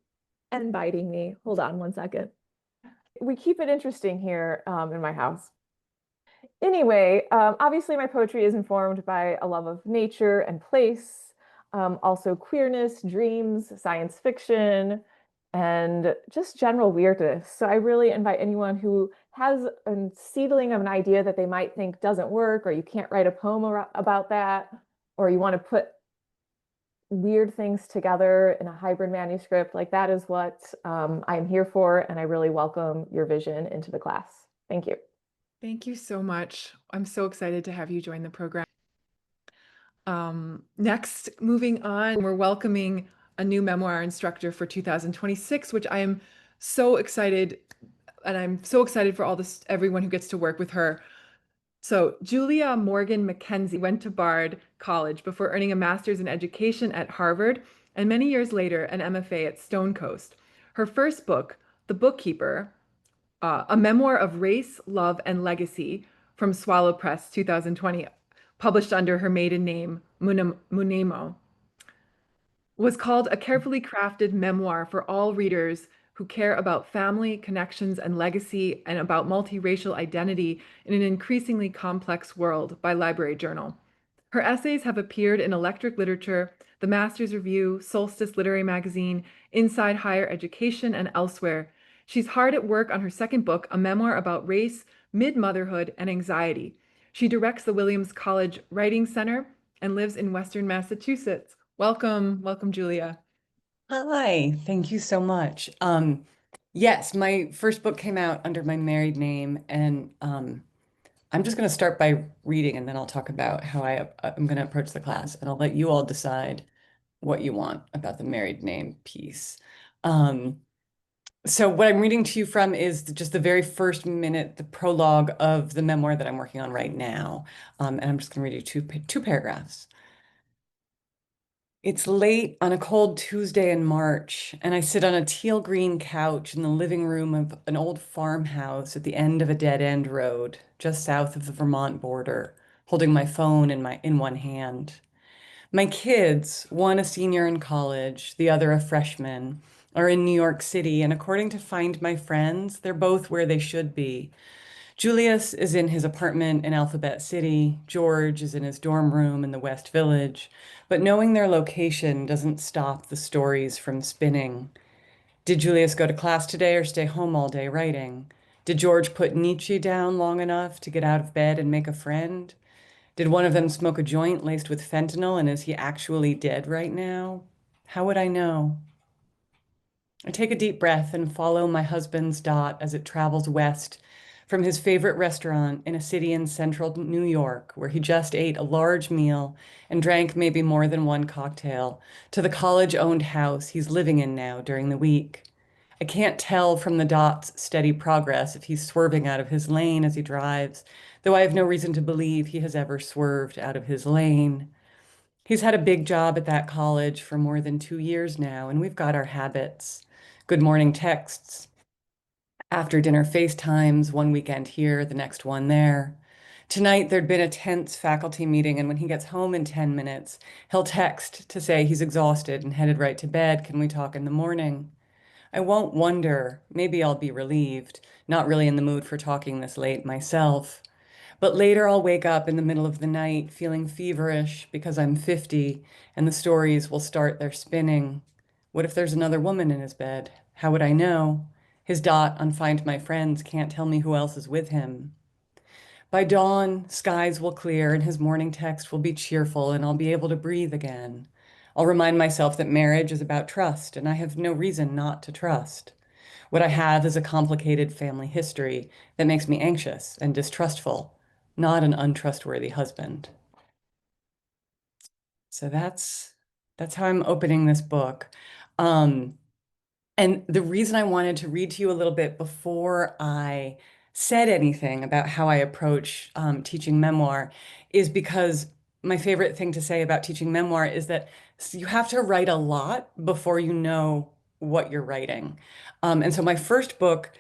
and biting me. Hold on one second. We keep it interesting here in my house. Anyway, obviously my poetry is informed by a love of nature and place, also queerness, dreams, science fiction, and just general weirdness. So I really invite anyone who has a seedling of an idea that they might think doesn't work, or you can't write a poem about that, or you want to put weird things together in a hybrid manuscript, like that is what I'm here for, and I really welcome your vision into the class. Thank you. Thank you so much. I'm so excited to have you join the program. Next, moving on, we're welcoming a new memoir instructor for 2026, which I am so excited, and I'm so excited for everyone who gets to work with her. So Julia Morgan McKenzie went to Bard College before earning a master's in education at Harvard, and many years later, an MFA at Stone Coast. Her first book, The Bookkeeper, a memoir of race, love, and legacy from Swallow Press, 2020, published under her maiden name, Munemo, was called a carefully crafted memoir for all readers who care about family, connections, and legacy, and about multiracial identity in an increasingly complex world by Library Journal. Her essays have appeared in Electric Literature, The Masters Review, Solstice Literary Magazine, Inside Higher Education, and elsewhere. She's hard at work on her second book, a memoir about race, mid-motherhood, and anxiety. She directs the Williams College Writing Center and lives in Western Massachusetts. Welcome, welcome, Julia. Hi, thank you so much. Yes, my first book came out under my married name, and I'm just going to start by reading, and then I'll talk about how I'm going to approach the class, and I'll let you all decide what you want about the married name piece. So what I'm reading to you from is just the very first minute, the prologue of the memoir that I'm working on right now, and I'm just going to read you two paragraphs. It's late on a cold Tuesday in March, and I sit on a teal green couch in the living room of an old farmhouse at the end of a dead-end road, just south of the Vermont border, holding my phone in one hand. My kids, one a senior in college, the other a freshman, are in New York City, and according to Find My Friends, they're both where they should be. Julius is in his apartment in Alphabet City. George is in his dorm room in the West Village. But knowing their location doesn't stop the stories from spinning. Did Julius go to class today or stay home all day writing? Did George put Nietzsche down long enough to get out of bed and make a friend? Did one of them smoke a joint laced with fentanyl, and is he actually dead right now? How would I know? I take a deep breath and follow my husband's dot as it travels west from his favorite restaurant in a city in central New York, where he just ate a large meal and drank maybe more than one cocktail, to the college-owned house he's living in now during the week. I can't tell from the dot's steady progress if he's swerving out of his lane as he drives, though I have no reason to believe he has ever swerved out of his lane. He's had a big job at that college for more than 2 years now, and we've got our habits. Good morning texts, after dinner FaceTimes, one weekend here, the next one there. Tonight, there'd been a tense faculty meeting, and when he gets home in 10 minutes, he'll text to say he's exhausted and headed right to bed. Can we talk in the morning? I won't wonder. Maybe I'll be relieved. Not really in the mood for talking this late myself. But later I'll wake up in the middle of the night feeling feverish because I'm 50 and the stories will start their spinning. What if there's another woman in his bed? How would I know? His dot on Find My Friends can't tell me who else is with him. By dawn, skies will clear and his morning text will be cheerful and I'll be able to breathe again. I'll remind myself that marriage is about trust and I have no reason not to trust. What I have is a complicated family history that makes me anxious and distrustful, not an untrustworthy husband. So that's how I'm opening this book. And the reason I wanted to read to you a little bit before I said anything about how I approach teaching memoir is because my favorite thing to say about teaching memoir is that you have to write a lot before you know what you're writing. And so my first book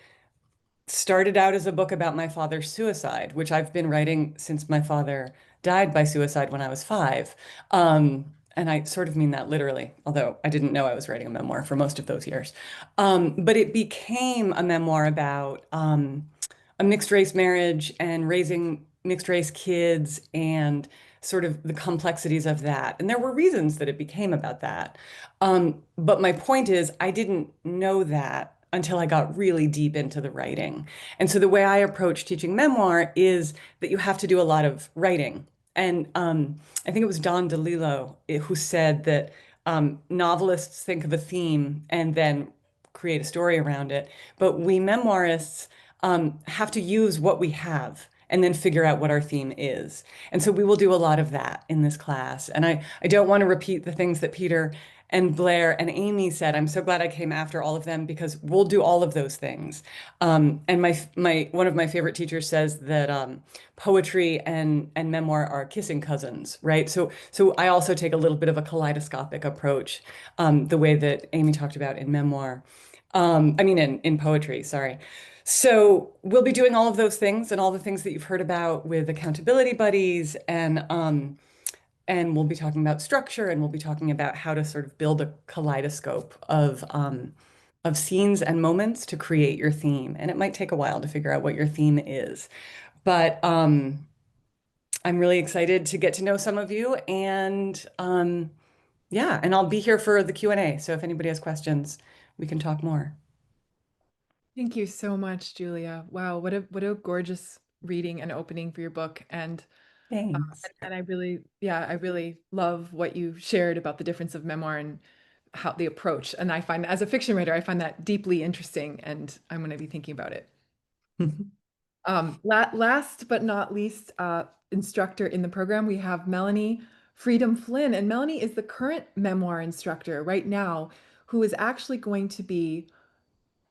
started out as a book about my father's suicide, which I've been writing since my father died by suicide when I was 5. And I sort of mean that literally, although I didn't know I was writing a memoir for most of those years. But it became a memoir about a mixed race marriage and raising mixed race kids and sort of the complexities of that. And there were reasons that it became about that. But my point is, I didn't know that until I got really deep into the writing. And so the way I approach teaching memoir is that you have to do a lot of writing. And I think it was Don DeLillo who said that novelists think of a theme and then create a story around it, but we memoirists have to use what we have and then figure out what our theme is. And so we will do a lot of that in this class. And I don't want to repeat the things that Peter and Blair and Amie said. I'm so glad I came after all of them because we'll do all of those things. And my one of my favorite teachers says that poetry and memoir are kissing cousins, right? So I also take a little bit of a kaleidoscopic approach, the way that Amie talked about in memoir. I mean in poetry, sorry. So we'll be doing all of those things and all the things that you've heard about with accountability buddies and we'll be talking about structure and we'll be talking about how to sort of build a kaleidoscope of scenes and moments to create your theme. And it might take a while to figure out what your theme is. But I'm really excited to get to know some of you and yeah, and I'll be here for the Q&A. So if anybody has questions, we can talk more. Thank you so much, Julia. Wow, what a gorgeous reading and opening for your book. And Thanks. and I really love what you shared about the difference of memoir and how the approach. And I find, as a fiction writer, I find that deeply interesting, and I'm going to be thinking about it. Last but not least, instructor in the program, we have Melenie Freedom Flynn, and Melenie is the current memoir instructor right now, who is actually going to be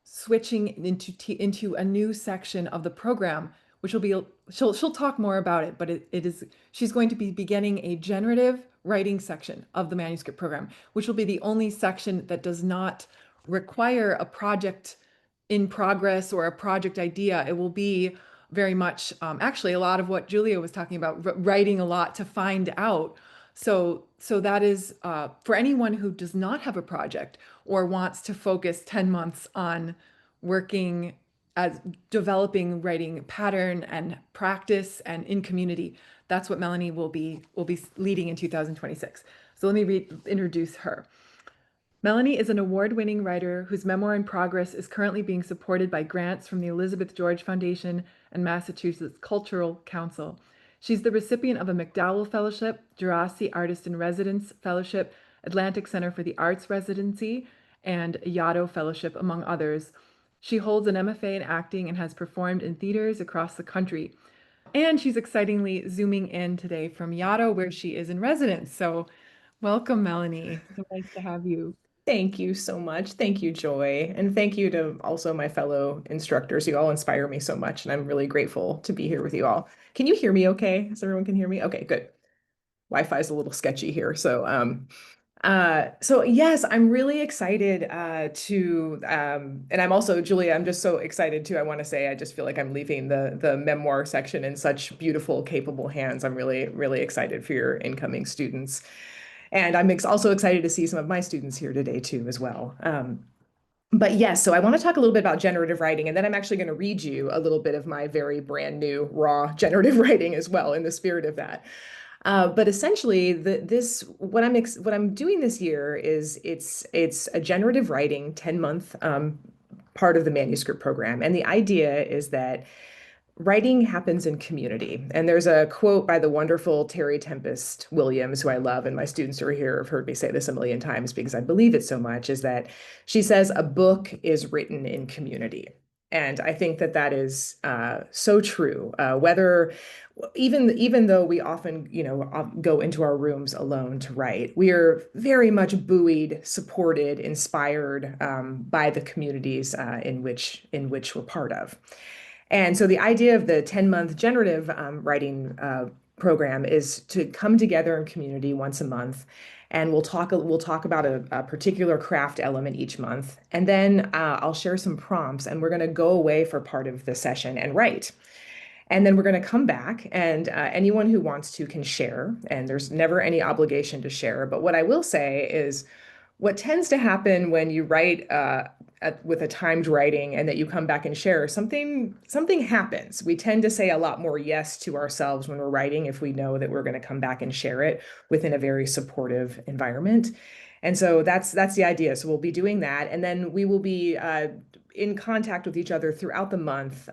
switching into a new section of the program, which will be she'll talk more about it, but she's going to be beginning a generative writing section of the manuscript program, which will be the only section that does not require a project in progress or a project idea. It will be very much actually a lot of what Julia was talking about, writing a lot to find out. So that is for anyone who does not have a project or wants to focus 10 months on working as developing writing pattern and practice and in community. That's what Melenie will be leading in 2026. So let me introduce her. Melenie is an award-winning writer whose memoir in progress is currently being supported by grants from the Elizabeth George Foundation and Massachusetts Cultural Council. She's the recipient of a MacDowell Fellowship, Gerasi Artist in Residence Fellowship, Atlantic Center for the Arts Residency, and a Yaddo Fellowship, among others. She holds an MFA in acting and has performed in theaters across the country. And she's excitingly zooming in today from Yaddo, where she is in residence. So welcome, Melenie. So nice to have you. Thank you so much. Thank you, Joy. And thank you to also my fellow instructors. You all inspire me so much, and I'm really grateful to be here with you all. Can you hear me okay? Does everyone can hear me? Okay, good. Wi-Fi is a little sketchy here. So yes, I'm really excited and I'm also, Julia, I'm just so excited too. I want to say, I just feel like I'm leaving the memoir section in such beautiful, capable hands. I'm really, really excited for your incoming students. And I'm also excited to see some of my students here today too as well. But yes, so I want to talk a little bit about generative writing, and then I'm actually going to read you a little bit of my very brand new raw generative writing as well in the spirit of that. But essentially, what I'm doing this year is it's a generative writing 10-month part of the manuscript program, and the idea is that writing happens in community. And there's a quote by the wonderful Terry Tempest Williams, who I love, and my students who are here have heard me say this a million times because I believe it so much, is that she says, "A book is written in community." And I think that is so true. Even though we often, go into our rooms alone to write, we are very much buoyed, supported, inspired by the communities in which we're part of. And so the idea of the 10-month generative writing program is to come together in community once a month And we'll talk about a particular craft element each month. And then I'll share some prompts, and we're going to go away for part of the session and write. And then we're going to come back, and anyone who wants to can share, and there's never any obligation to share. But what I will say is what tends to happen when you write with a timed writing and that you come back and share, something happens. We tend to say a lot more yes to ourselves when we're writing if we know that we're going to come back and share it within a very supportive environment. And so that's the idea. So we'll be doing that, and then we will be in contact with each other throughout the month,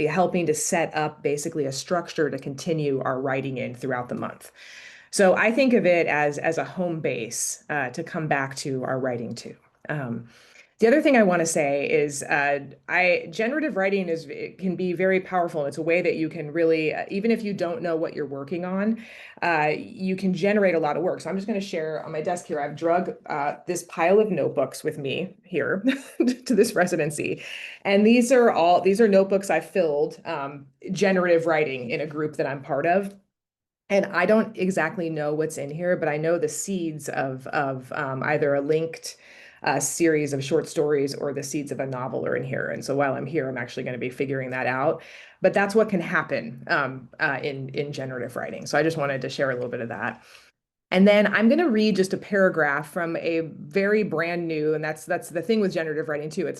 helping to set up basically a structure to continue our writing in throughout the month. So I think of it as a home base to come back to our writing to. The other thing I want to say is generative writing it can be very powerful. It's a way that you can really, even if you don't know what you're working on, you can generate a lot of work. So I'm just going to share on my desk here. I've drug this pile of notebooks with me here to this residency. And these are notebooks I filled generative writing in a group that I'm part of. And I don't exactly know what's in here, but I know the seeds of either a linked series of short stories or the seeds of a novel are in here. And so while I'm here, I'm actually going to be figuring that out. But that's what can happen in generative writing. So I just wanted to share a little bit of that. And then I'm going to read just a paragraph from a very brand new, and that's the thing with generative writing too.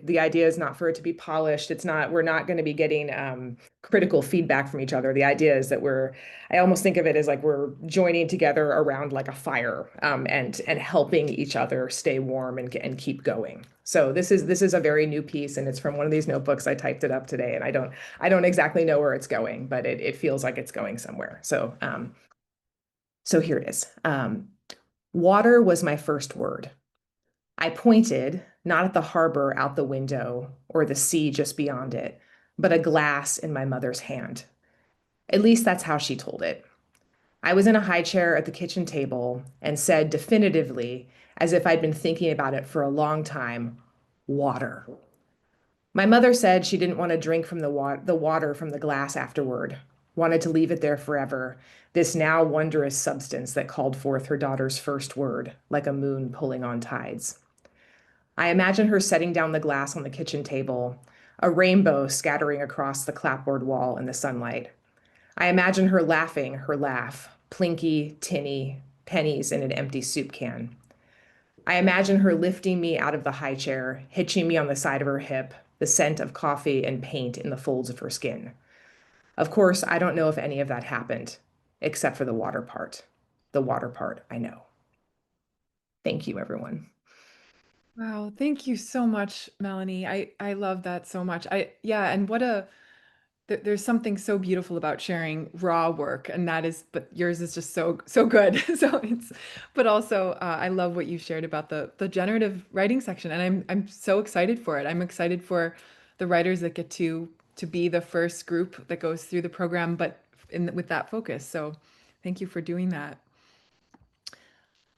The idea is not for it to be polished. We're not going to be getting critical feedback from each other. The idea is that I almost think of it as like we're joining together around like a fire, and helping each other stay warm and keep going. So this is a very new piece, and it's from one of these notebooks. I typed it up today, and I don't exactly know where it's going, but it feels like it's going somewhere. So here it is. Water was my first word. I pointed, not at the harbor out the window or the sea just beyond it, but a glass in my mother's hand. At least that's how she told it. I was in a high chair at the kitchen table and said definitively, as if I'd been thinking about it for a long time, water. My mother said she didn't want to drink from the water from the glass afterward, wanted to leave it there forever, this now wondrous substance that called forth her daughter's first word, like a moon pulling on tides. I imagine her setting down the glass on the kitchen table, a rainbow scattering across the clapboard wall in the sunlight. I imagine her laughing her laugh, plinky, tinny, pennies in an empty soup can. I imagine her lifting me out of the high chair, hitching me on the side of her hip, the scent of coffee and paint in the folds of her skin. Of course, I don't know if any of that happened, except for the water part. The water part, I know. Thank you, everyone. Wow, thank you so much, Melanie. I love that so much. And there's something so beautiful about sharing raw work, and but yours is just so good. But also I love what you shared about the generative writing section, and I'm so excited for it. I'm excited for the writers that get to be the first group that goes through the program, but with that focus. So thank you for doing that.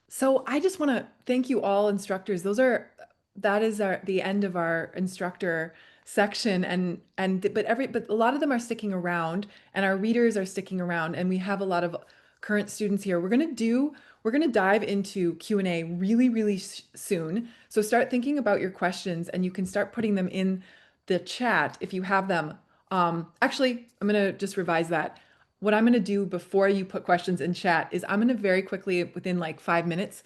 So I just want to thank you all instructors. That is the end of our instructor section, but a lot of them are sticking around, and our readers are sticking around, and we have a lot of current students here. We're going to dive into Q&A really, really soon. So start thinking about your questions, and you can start putting them in the chat if you have them. Actually, I'm going to just revise that. What I'm going to do before you put questions in chat is I'm going to very quickly, within like 5 minutes,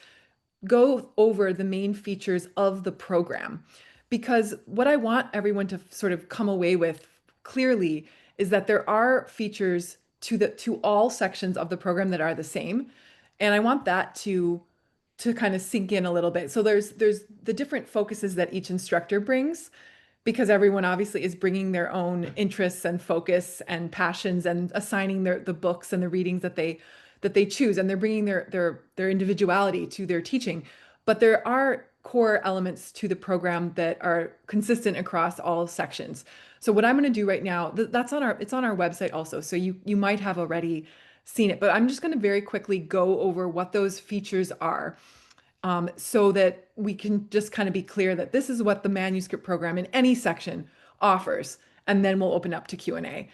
go over the main features of the program. Because what I want everyone to sort of come away with clearly is that there are features to all sections of the program that are the same. And I want that to kind of sink in a little bit. So there's the different focuses that each instructor brings, because everyone obviously is bringing their own interests and focus and passions and assigning the books and the readings that they choose, and they're bringing their individuality to their teaching. But there are core elements to the program that are consistent across all sections. So what I'm going to do right now, it's on our website also, so you might have already seen it, but I'm just going to very quickly go over what those features are. So that we can just kind of be clear that this is what the manuscript program in any section offers, and then we'll open up to Q&A.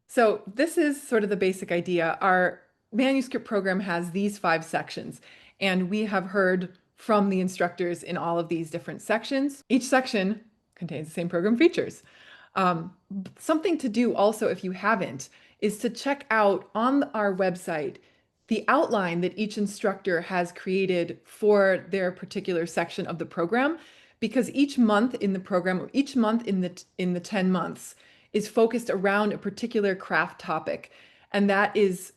So this is sort of the basic idea. Our manuscript program has these 5 sections, And we have heard from the instructors in all of these different sections. Each section contains the same program features. Something to do also, if you haven't, is to check out on our website the outline that each instructor has created for their particular section of the program, because each month in the program, each month in the 10 months is focused around a particular craft topic, and that is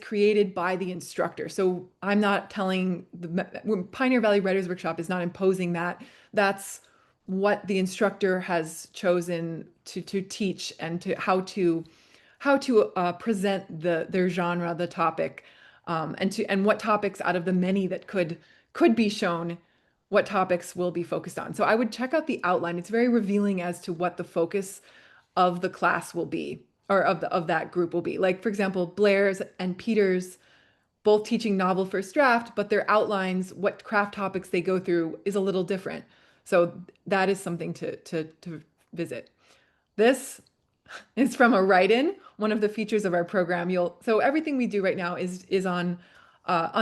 created by the instructor. So I'm not telling Pioneer Valley Writers Workshop is not imposing that. That's what the instructor has chosen to teach and to how to present their genre, the topic, and what topics out of the many that could be shown, what topics will be focused on. So I would check out the outline. It's very revealing as to what the focus of the class will be, or of that group will be. Like, for example, Blair's and Peter's both teaching novel first draft, but their outlines, what craft topics they go through, is a little different. So that is something to visit. This is from a write-in, one of the features of our program. So everything we do right now is on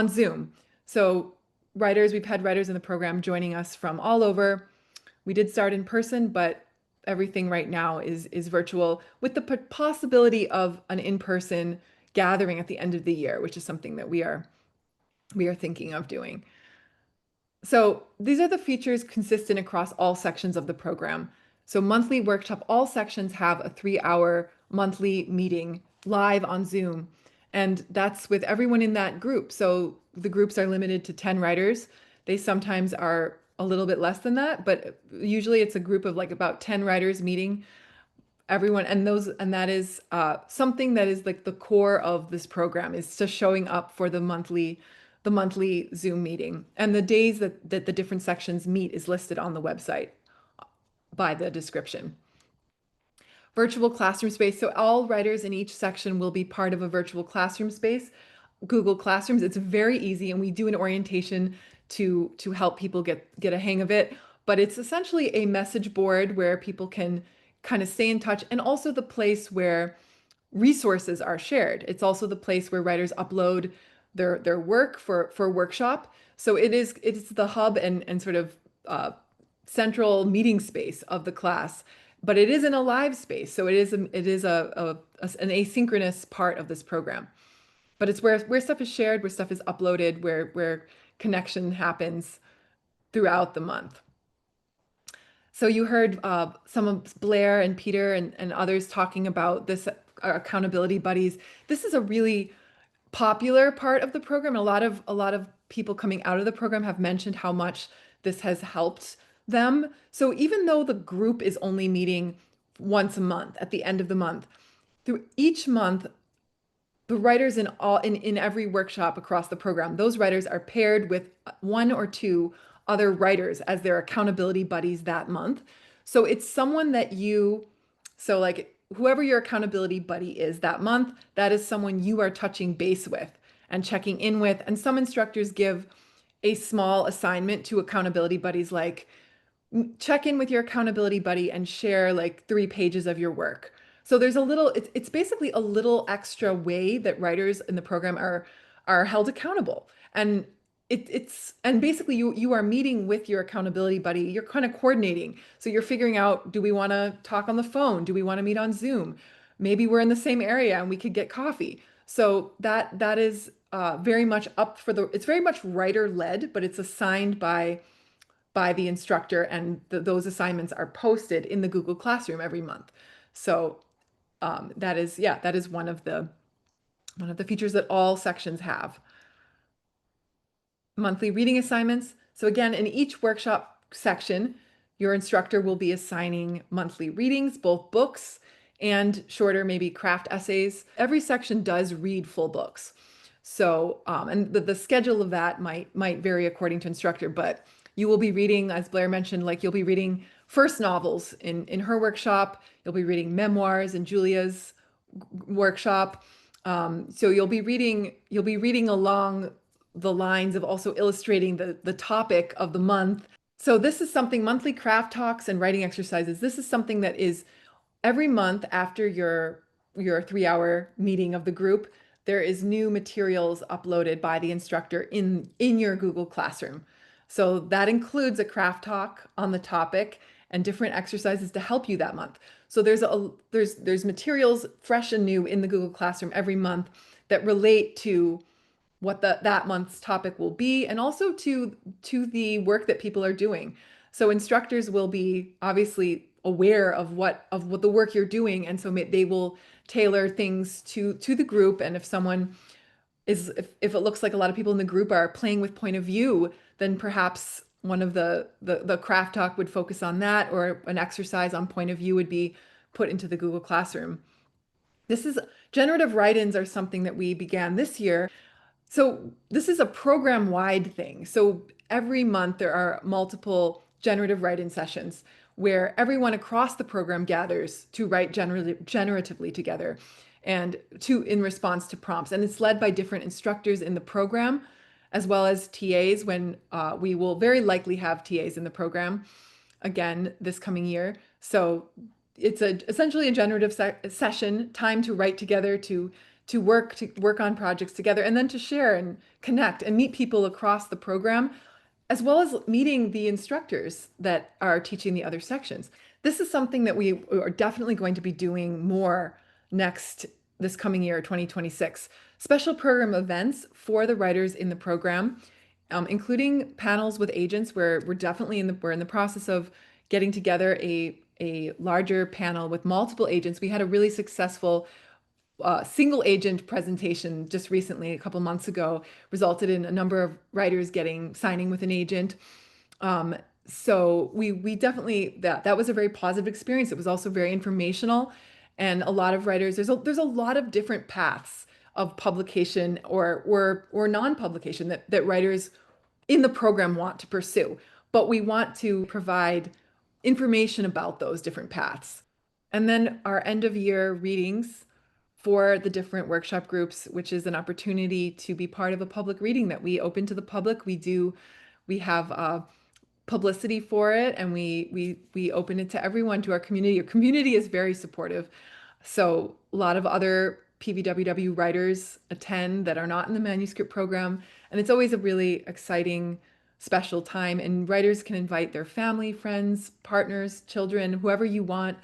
Zoom. So we've had writers in the program joining us from all over. We did start in person, but everything right now is virtual, with the possibility of an in-person gathering at the end of the year, which is something that we are thinking of doing. So these are the features consistent across all sections of the program. So monthly workshop, all sections have a 3-hour monthly meeting live on Zoom, and that's with everyone in that group. So the groups are limited to 10 writers. They sometimes are a little bit less than that, but usually it's a group of like about 10 writers meeting everyone. And that is something that is like the core of this program, is just showing up for the monthly Zoom meeting. And the days that the different sections meet is listed on the website by the description. Virtual classroom space. So all writers in each section will be part of a virtual classroom space. Google Classrooms. It's very easy, and we do an orientation to help people get a hang of it. But it's essentially a message board where people can kind of stay in touch, and also the place where resources are shared. It's also the place where writers upload their work for workshop. So it's the hub and sort of central meeting space of the class, but it is in a live space. So it is an asynchronous part of this program. But it's where stuff is shared, where stuff is uploaded, where connection happens throughout the month. So you heard some of Blair and Peter and others talking about this accountability buddies. This is a really popular part of the program. A lot of people coming out of the program have mentioned how much this has helped them. So even though the group is only meeting once a month at the end of the month, through each month, the writers in every workshop across the program, those writers are paired with 1 or 2 other writers as their accountability buddies that month. So it's someone that so like whoever your accountability buddy is that month, that is someone you are touching base with and checking in with. And some instructors give a small assignment to accountability buddies, like check in with your accountability buddy and share like 3 pages of your work. So there's it's basically a little extra way that writers in the program are held accountable. And and basically you are meeting with your accountability buddy. You're kind of coordinating. So you're figuring out, do we want to talk on the phone? Do we want to meet on Zoom? Maybe we're in the same area and we could get coffee. So that is very much it's very much writer led, but it's assigned by the instructor, and those assignments are posted in the Google Classroom every month. So that is one of the features that all sections have. Monthly reading assignments. So again, in each workshop section, your instructor will be assigning monthly readings, both books and shorter, maybe craft essays. Every section does read full books. So, and the schedule of that might vary according to instructor, but you will be reading, as Blair mentioned, like you'll be reading first novels in her workshop. You'll be reading memoirs in Julia's workshop. So you'll be reading along the lines of also illustrating the topic of the month. So this is something, monthly craft talks and writing exercises. This is something that is every month after your 3-hour meeting of the group. there is new materials uploaded by the instructor in your Google Classroom. So that includes a craft talk on the topic and different exercises to help you that month. So there's materials fresh and new in the Google Classroom every month that relate to what that month's topic will be, and also to the work that people are doing. So instructors will be obviously aware of what the work you're doing, and so they will tailor things to the group. And if someone is, if it looks like a lot of people in the group are playing with point of view, then perhaps one of the craft talk would focus on that, or an exercise on point of view would be put into the Google Classroom. Generative write-ins are something that we began this year. So this is a program-wide thing. So every month there are multiple generative write-in sessions where everyone across the program gathers to write generatively together and in response to prompts. And it's led by different instructors in the program, as well as TAs, when we will very likely have TAs in the program again this coming year. So it's essentially a generative session, time to write together, to work on projects together, and then to share and connect and meet people across the program, as well as meeting the instructors that are teaching the other sections. This is something that we are definitely going to be doing more this coming year, 2026. Special program events for the writers in the program, including panels with agents, where we're in the process of getting together a larger panel with multiple agents. We had a really successful single agent presentation just recently, a couple months ago, resulted in a number of writers signing with an agent. So we definitely, that was a very positive experience. It was also very informational, and a lot of writers, there's a lot of different paths of publication or non-publication that writers in the program want to pursue, but we want to provide information about those different paths. And then our end of year readings for the different workshop groups, which is an opportunity to be part of a public reading that we open to the public. We have publicity for it, and we open it to everyone, to our community. Our community is very supportive. So a lot of other PVWW writers attend that are not in the manuscript program, and it's always a really exciting, special time. And writers can invite their family, friends, partners, children, whoever you want,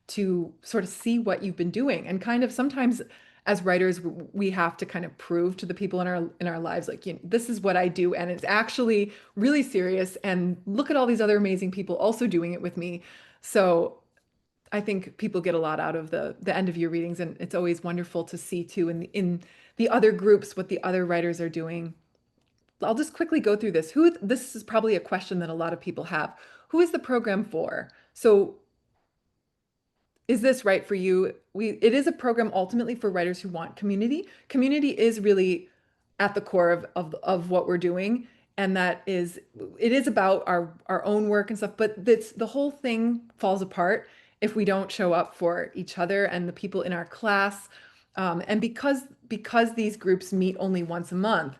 to sort of see what you've been doing. And kind of sometimes as writers, we have to kind of prove to the people in our lives, like, this is what I do, and it's actually really serious, and look at all these other amazing people also doing it with me. So I think people get a lot out of the end of year readings, and it's always wonderful to see too in the other groups what the other writers are doing. I'll just quickly go through this. This is probably a question that a lot of people have. Who is the program for? So is this right for you? It is a program ultimately for writers who want community. Community is really at the core of what we're doing, and it is about our own work and stuff, but the whole thing falls apart if we don't show up for each other and the people in our class. And because these groups meet only once a month,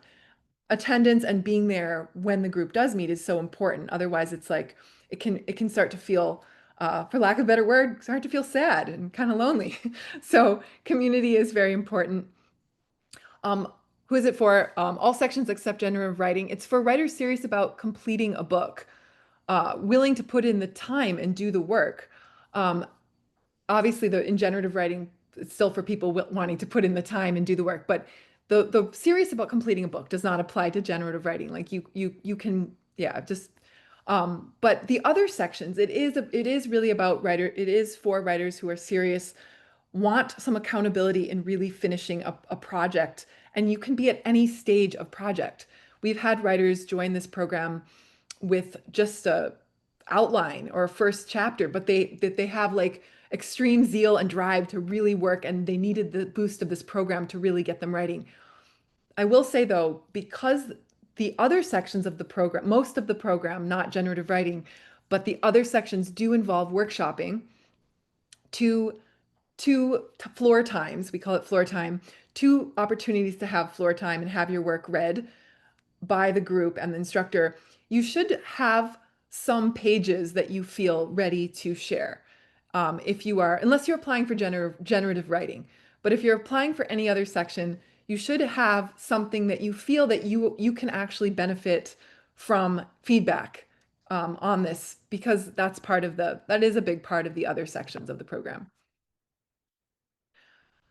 attendance and being there when the group does meet is so important. Otherwise, it's like it can start to feel, for lack of a better word, start to feel sad and kind of lonely. So community is very important. Who is it for? All sections except generative writing. It's for writers serious about completing a book, willing to put in the time and do the work. Obviously, in generative writing, it's still for people wanting to put in the time and do the work, but the serious about completing a book does not apply to generative writing. Like you can, yeah, just, but the other sections, it is really about it is for writers who are serious, want some accountability in really finishing a project, and you can be at any stage of project. We've had writers join this program with just a outline or a first chapter, but they have like extreme zeal and drive to really work, and they needed the boost of this program to really get them writing. I will say though, because the other sections of the program, most of the program, not generative writing, but the other sections do involve workshopping, two floor times, we call it floor time, 2 opportunities to have floor time and have your work read by the group and the instructor. You should have some pages that you feel ready to share. Unless you're applying for generative writing, but if you're applying for any other section, you should have something that you feel that you can actually benefit from feedback on this, because that is a big part of the other sections of the program.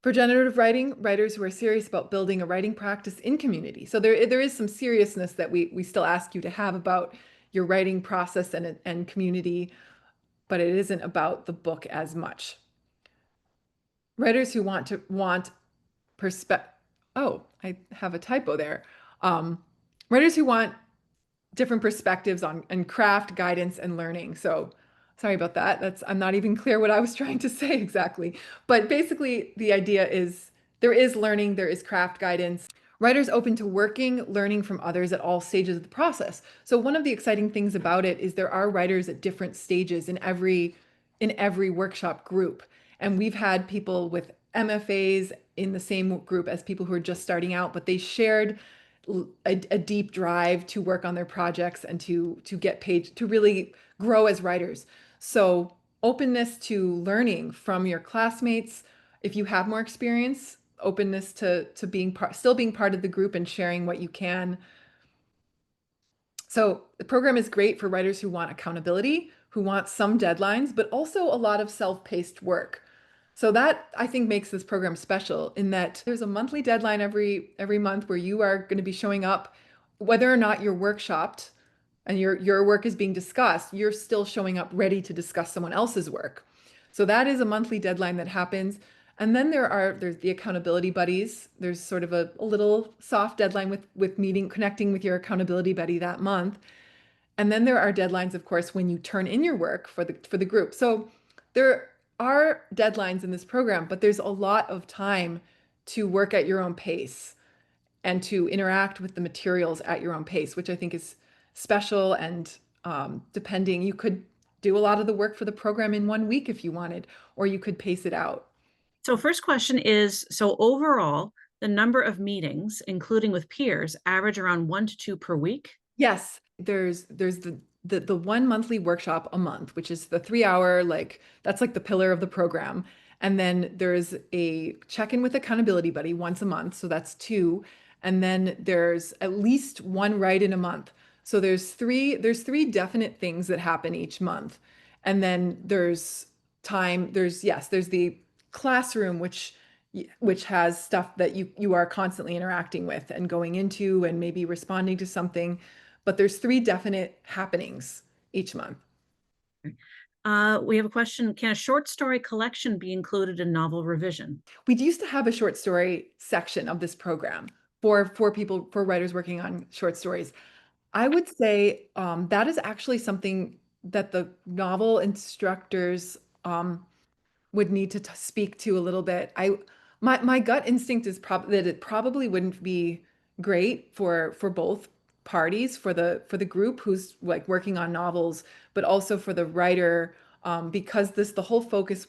For generative writing, writers who are serious about building a writing practice in community. So there is some seriousness that we still ask you to have about your writing process and community, but it isn't about the book as much. Writers who want perspective. Oh, I have a typo there. Writers who want different perspectives on and craft, guidance, and learning. So sorry about that. I'm not even clear what I was trying to say exactly. But basically, the idea is there is learning, there is craft guidance. Writers open to working, learning from others at all stages of the process. So one of the exciting things about it is there are writers at different stages in every workshop group. And we've had people with MFAs in the same group as people who are just starting out, but they shared a deep drive to work on their projects and to get paid, to really grow as writers. So openness to learning from your classmates. If you have more experience, openness to still being part of the group and sharing what you can. So the program is great for writers who want accountability, who want some deadlines, but also a lot of self-paced work. So that, I think, makes this program special in that there's a monthly deadline every month where you are going to be showing up, whether or not you're workshopped and your work is being discussed, you're still showing up ready to discuss someone else's work. So that is a monthly deadline that happens. And then there's the accountability buddies. There's sort of a little soft deadline with connecting with your accountability buddy that month. And then there are deadlines, of course, when you turn in your work for the group. So there are deadlines in this program, but there's a lot of time to work at your own pace and to interact with the materials at your own pace, which I think is special. And depending, you could do a lot of the work for the program in 1 week if you wanted, or you could pace it out. So first question is, so overall, the number of meetings, including with peers, average around 1 to 2 per week? Yes, there's the one monthly workshop a month, which is the 3-hour, that's like the pillar of the program. And then there's a check-in with accountability buddy once a month, so that's 2. And then there's at least 1 write-in a month. So there's three definite things that happen each month. And then there's the classroom, which has stuff that you are constantly interacting with and going into and maybe responding to something. But there's 3 definite happenings each month. We have a question. Can a short story collection be included in novel revision? We used to have a short story section of this program for writers working on short stories. I would say that is actually something that the novel instructors would need to speak to a little bit. My gut instinct is that it probably wouldn't be great for both parties, for the group who's like working on novels, but also for the writer, because the whole focus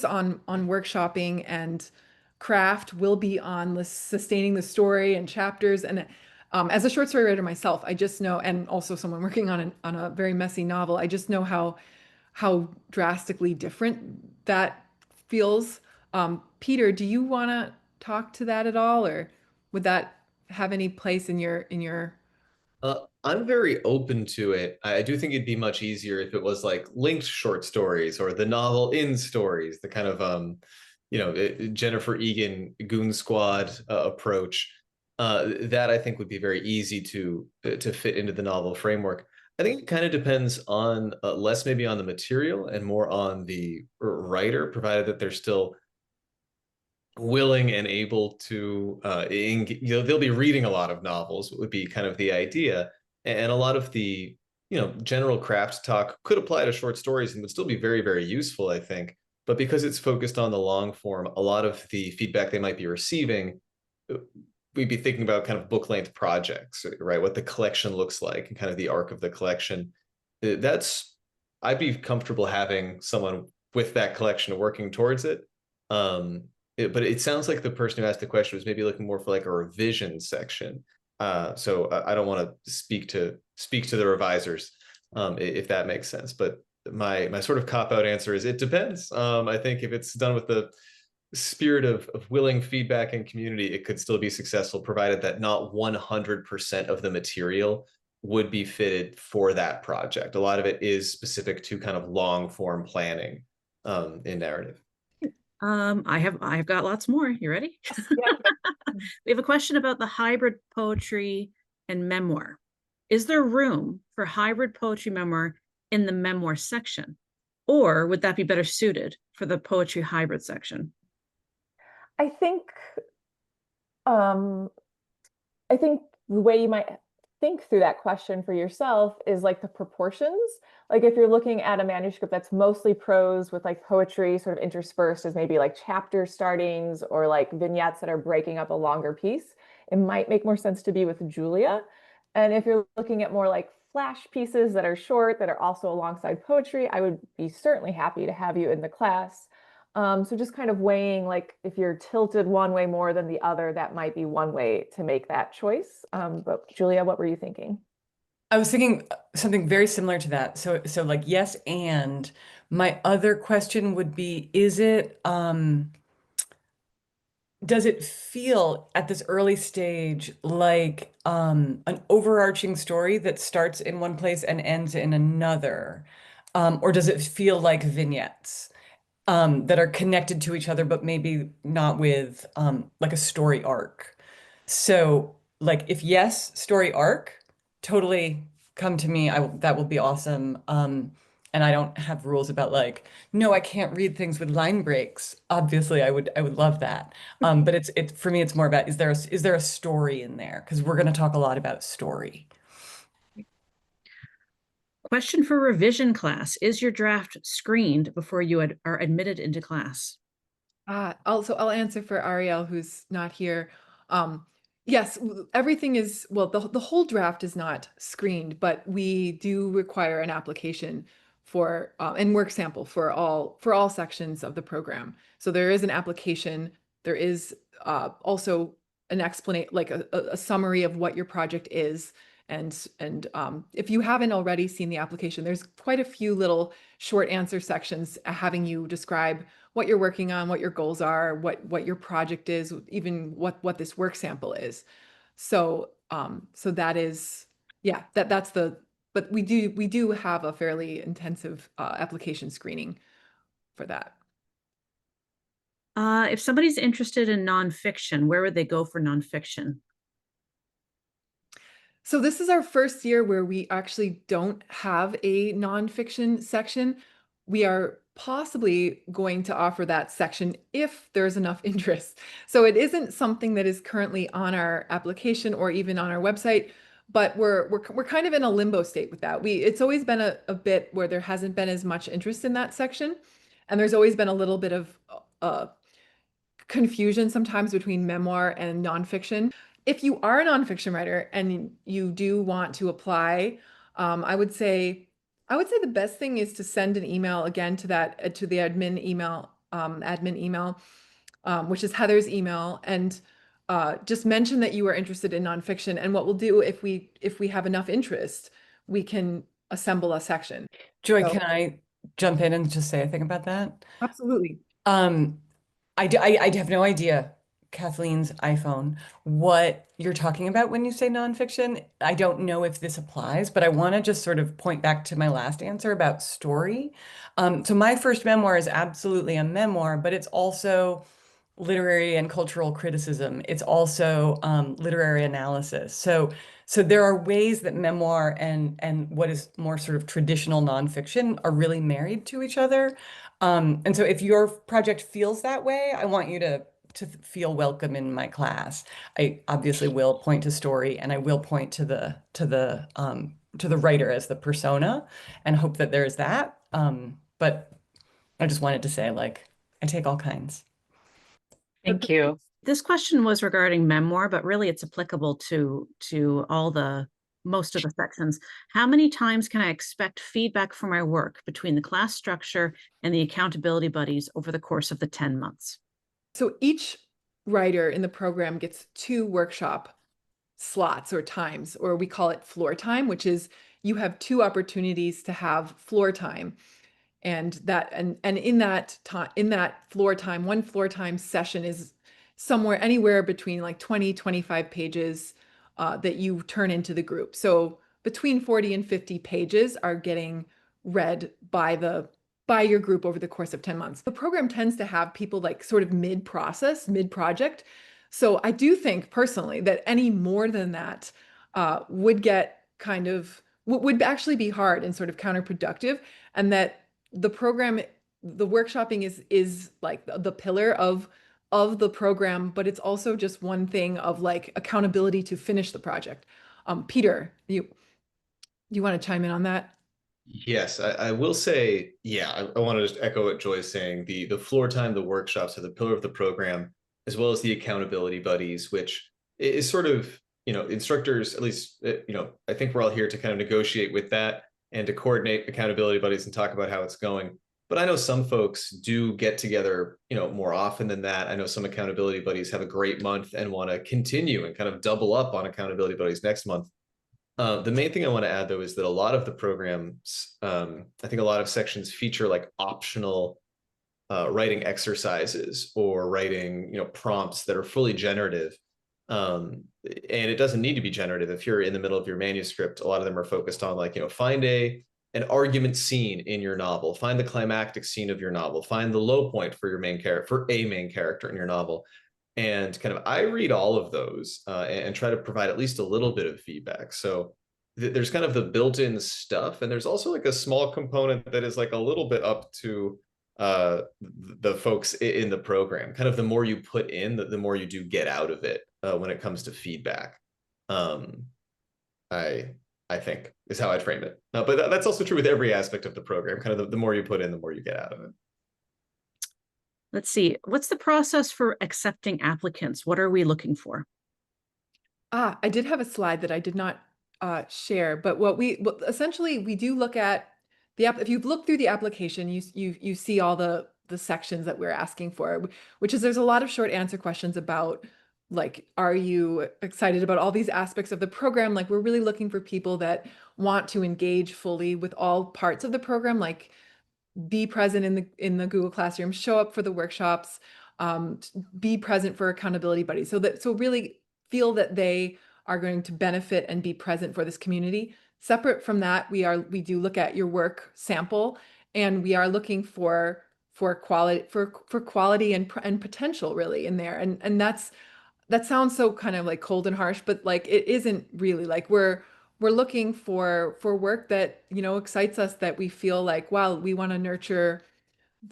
on workshopping and craft will be on sustaining the story and chapters. And as a short story writer myself, I just know, and also someone working on a very messy novel, I just know how drastically different that feels. Peter, do you want to talk to that at all, or would that have any place in your? I'm very open to it. I do think it'd be much easier if it was like linked short stories or the novel in stories, the kind of Jennifer Egan Goon Squad approach. That I think would be very easy to fit into the novel framework. I think it kind of depends on less maybe on the material and more on the writer, provided that they're still willing and able to, they'll be reading a lot of novels, would be kind of the idea. And a lot of the, general craft talk could apply to short stories and would still be very, very useful, I think. But because it's focused on the long form, a lot of the feedback they might be receiving, we'd be thinking about kind of book length projects, right? What the collection looks like and kind of the arc of the collection. I'd be comfortable having someone with that collection working towards it. But it sounds like the person who asked the question was maybe looking more for like a revision section. So I don't want to speak to the revisers, if that makes sense. But my sort of cop-out answer is it depends. I think if it's done with the spirit of willing feedback and community, it could still be successful, provided that not 100% of the material would be fitted for that project. A lot of it is specific to kind of long form planning in narrative. I've got lots more. You ready? We have a question about the hybrid poetry and memoir. Is there room for hybrid poetry memoir in the memoir section, or would that be better suited for the poetry hybrid section? I think the way you might think through that question for yourself is like the proportions. Like if you're looking at a manuscript that's mostly prose with like poetry sort of interspersed as maybe like chapter startings or like vignettes that are breaking up a longer piece, it might make more sense to be with Julia. And if you're looking at more like flash pieces that are short, that are also alongside poetry, I would be certainly happy to have you in the class. So just kind of weighing, like if you're tilted one way more than the other, that might be one way to make that choice. But Julia, what were you thinking? I was thinking something very similar to that. So like yes, and my other question would be, does it feel at this early stage like an overarching story that starts in one place and ends in another? Or does it feel like vignettes that are connected to each other, but maybe not with like a story arc? So like if yes, story arc, totally come to me. That will be awesome. And I don't have rules about like, no, I can't read things with line breaks. Obviously, I would love that. But it's for me, it's more about is there a story in there? Because we're going to talk a lot about story. Question for revision class. Is your draft screened before you are admitted into class? Also, I'll answer for Ariel, who's not here. Yes, everything is, well, the whole draft is not screened, but we do require an application for and work sample for all sections of the program. So there is an application. There is also an explanation, like a summary of what your project is. And if you haven't already seen the application, there's quite a few little short answer sections having you describe what you're working on, what your goals are, what your project is, even what this work sample is. So so that is, yeah, that's the, but we do have a fairly intensive application screening for that. If somebody's interested in nonfiction, where would they go for nonfiction? So this is our first year where we actually don't have a nonfiction section. We are possibly going to offer that section if there's enough interest. So it isn't something that is currently on our application or even on our website, but we're kind of in a limbo state with that. It's always been a bit where there hasn't been as much interest in that section, and there's always been a little bit of confusion sometimes between memoir and nonfiction. If you are a nonfiction writer and you do want to apply, I would say the best thing is to send an email again to that to the admin email, which is Heather's email, and just mention that you are interested in nonfiction. And what we'll do if we have enough interest, we can assemble a section. Joy, So, can I jump in and just say a thing about that? absolutely. I have no idea, Kathleen's iPhone, what you're talking about when you say nonfiction. I don't know if this applies, but I want to just sort of point back to my last answer about story. So my first memoir is absolutely a memoir, but it's also literary and cultural criticism. It's also literary analysis. So there are ways that memoir and what is more sort of traditional nonfiction are really married to each other. And so if your project feels that way, I want you to feel welcome in my class. I obviously will point to story, and I will point to the writer as the persona, and hope that there's that. But I just wanted to say, like, I take all kinds. Thank you. This question was regarding memoir, but really it's applicable to most of the sections. How many times can I expect feedback for my work between the class structure and the accountability buddies over the course of the 10 months? So each writer in the program gets 2 workshop slots or times, or we call it floor time, which is you have 2 opportunities to have floor time. And in that time, in that floor time, one floor time session is somewhere anywhere between like 20, 25 pages that you turn into the group. So between 40 and 50 pages are getting read by your group over the course of 10 months. The program tends to have people like sort of mid-process, mid-project. So I do think personally that any more than that would get kind of, would actually be hard and sort of counterproductive, and that the program, the workshopping is like the pillar of the program, but it's also just one thing of like accountability to finish the project. Peter, you want to chime in on that? Yes, I will say, yeah, I want to just echo what Joy's saying. The floor time, the workshops are the pillar of the program, as well as the accountability buddies, which is sort of, instructors, at least, I think we're all here to kind of negotiate with that and to coordinate accountability buddies and talk about how it's going. But I know some folks do get together, more often than that. I know some accountability buddies have a great month and want to continue and kind of double up on accountability buddies next month. The main thing I want to add, though, is that a lot of the programs, I think a lot of sections feature like optional writing exercises or writing, prompts that are fully generative. And it doesn't need to be generative. If you're in the middle of your manuscript, a lot of them are focused on like, find an argument scene in your novel, find the climactic scene of your novel, find the low point for your main character, for a main character in your novel. And kind of, I read all of those and try to provide at least a little bit of feedback. So there's kind of the built-in stuff, and there's also like a small component that is like a little bit up to the folks in the program. Kind of the more you put in, the more you do get out of it when it comes to feedback. I think is how I'd frame it. But that's also true with every aspect of the program. Kind of the more you put in, the more you get out of it. Let's see. What's the process for accepting applicants? What are we looking for? I did have a slide that I did not share, but essentially we do look at if you look through the application, you see all the sections that we're asking for, which is there's a lot of short answer questions about like, are you excited about all these aspects of the program? Like, we're really looking for people that want to engage fully with all parts of the program, like be present in the Google Classroom, show up for the workshops, be present for accountability buddies. So really feel that they are going to benefit and be present for this community. Separate from that, we do look at your work sample, and we are looking for quality and potential really in there. And that sounds so kind of like cold and harsh, but like it isn't really. Like we're looking for work that, excites us, that we feel like, wow, we want to nurture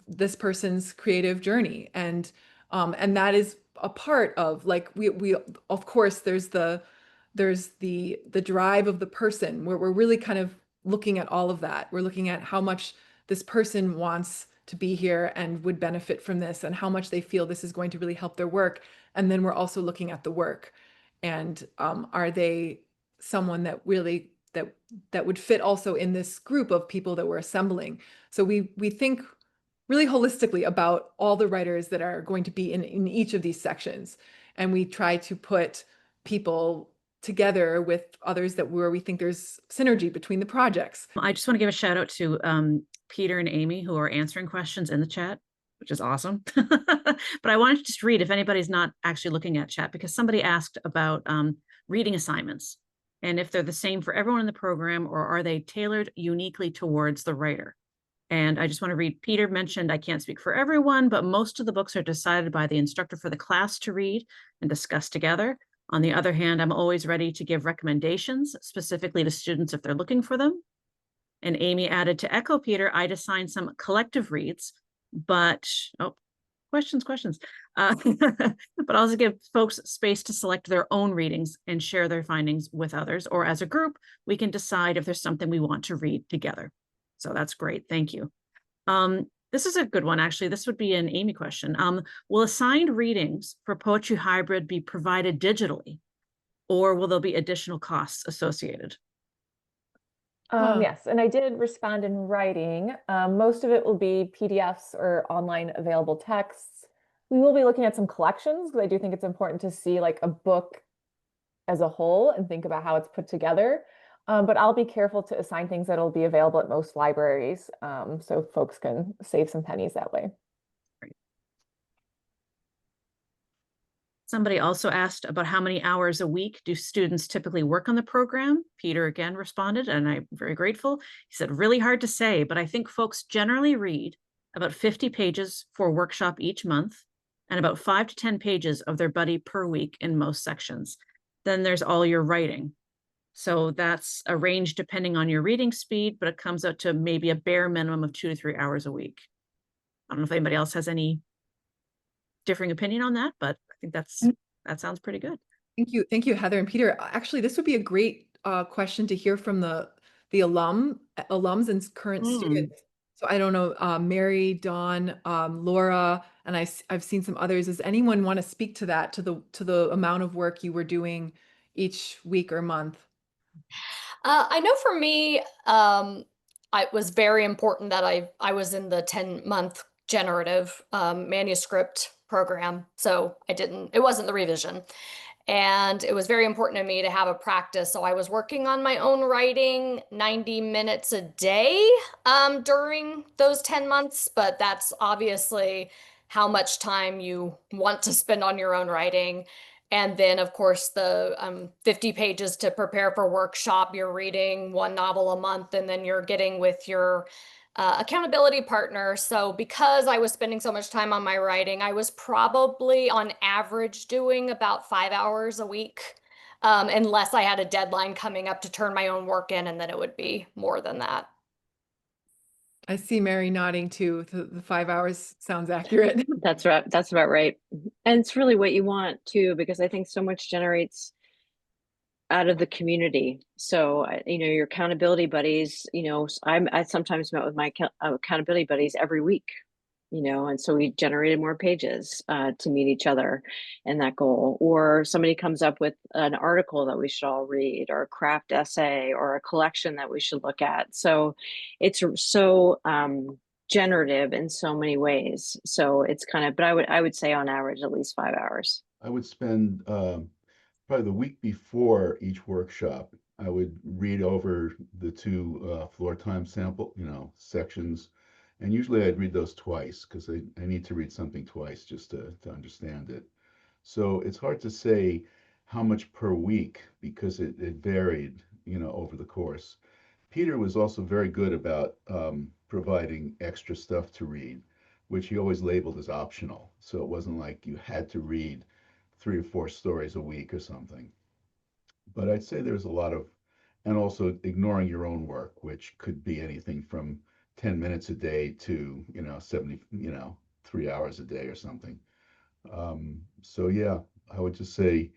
this person's creative journey. And that is a part of like, we of course there's the drive of the person, where we're really kind of looking at all of that. We're looking at how much this person wants to be here and would benefit from this, and how much they feel this is going to really help their work. And then we're also looking at the work, and are they someone that really that would fit also in this group of people that we're assembling. So we think really holistically about all the writers that are going to be in each of these sections, and we try to put people together with others where we think there's synergy between the projects. I just want to give a shout out to Peter and Amie, who are answering questions in the chat, which is awesome. But I wanted to just read, if anybody's not actually looking at chat, because somebody asked about reading assignments, and if they're the same for everyone in the program, or are they tailored uniquely towards the writer. And I just want to read, Peter mentioned, I can't speak for everyone, but most of the books are decided by the instructor for the class to read and discuss together. On the other hand, I'm always ready to give recommendations specifically to students if they're looking for them. And Amie added, to echo Peter, I'd assign some collective reads, but, questions. But also give folks space to select their own readings and share their findings with others, or as a group, we can decide if there's something we want to read together. So that's great, thank you. This is a good one, actually. This would be an Amie question. Will assigned readings for Poetry Hybrid be provided digitally, or will there be additional costs associated? Yes, and I did respond in writing. Most of it will be PDFs or online available texts. We will be looking at some collections, because I do think it's important to see like a book as a whole and think about how it's put together. But I'll be careful to assign things that'll be available at most libraries, so folks can save some pennies that way. Somebody also asked about how many hours a week do students typically work on the program. Peter again responded, and I'm very grateful. He said, really hard to say, but I think folks generally read about 50 pages for a workshop each month and about 5 to 10 pages of their buddy per week in most sections. Then there's all your writing. So that's a range depending on your reading speed, but it comes out to maybe a bare minimum of 2 to 3 hours a week. I don't know if anybody else has any differing opinion on that, but I think that sounds pretty good. Thank you, Heather and Peter. Actually, this would be a great question to hear from the alums and current students. So I don't know, Mary, Dawn, Laura, and I've seen some others. Does anyone want to speak to that, to the amount of work you were doing each week or month? I know for me, it was very important that I was in the 10-month generative manuscript program. So it wasn't the revision. And it was very important to me to have a practice. So I was working on my own writing 90 minutes a day during those 10 months, but that's obviously how much time you want to spend on your own writing. And then, of course, the 50 pages to prepare for workshop. You're reading one novel a month, and then you're getting with your accountability partner. So because I was spending so much time on my writing, I was probably on average doing about 5 hours a week, unless I had a deadline coming up to turn my own work in, and then it would be more than that. I see Mary nodding too. The 5 hours sounds accurate. That's right. That's about right. And it's really what you want too, because I think so much generates out of the community. So, your accountability buddies, I sometimes met with my accountability buddies every week, and so we generated more pages to meet each other in that goal. Or somebody comes up with an article that we should all read, or a craft essay, or a collection that we should look at. So it's so generative in so many ways. So it's but I would say on average at least 5 hours. I would spend probably the week before each workshop, I would read over the two floor time sample, sections. And usually I'd read those twice because I need to read something twice just to understand it. So it's hard to say how much per week because it varied, over the course. Peter was also very good about providing extra stuff to read, which he always labeled as optional. So it wasn't like you had to read 3 or 4 stories a week or something. But I'd say there's a lot of, and also ignoring your own work, which could be anything from 10 minutes a day to, 70, 3 hours a day or something. So yeah, I would just say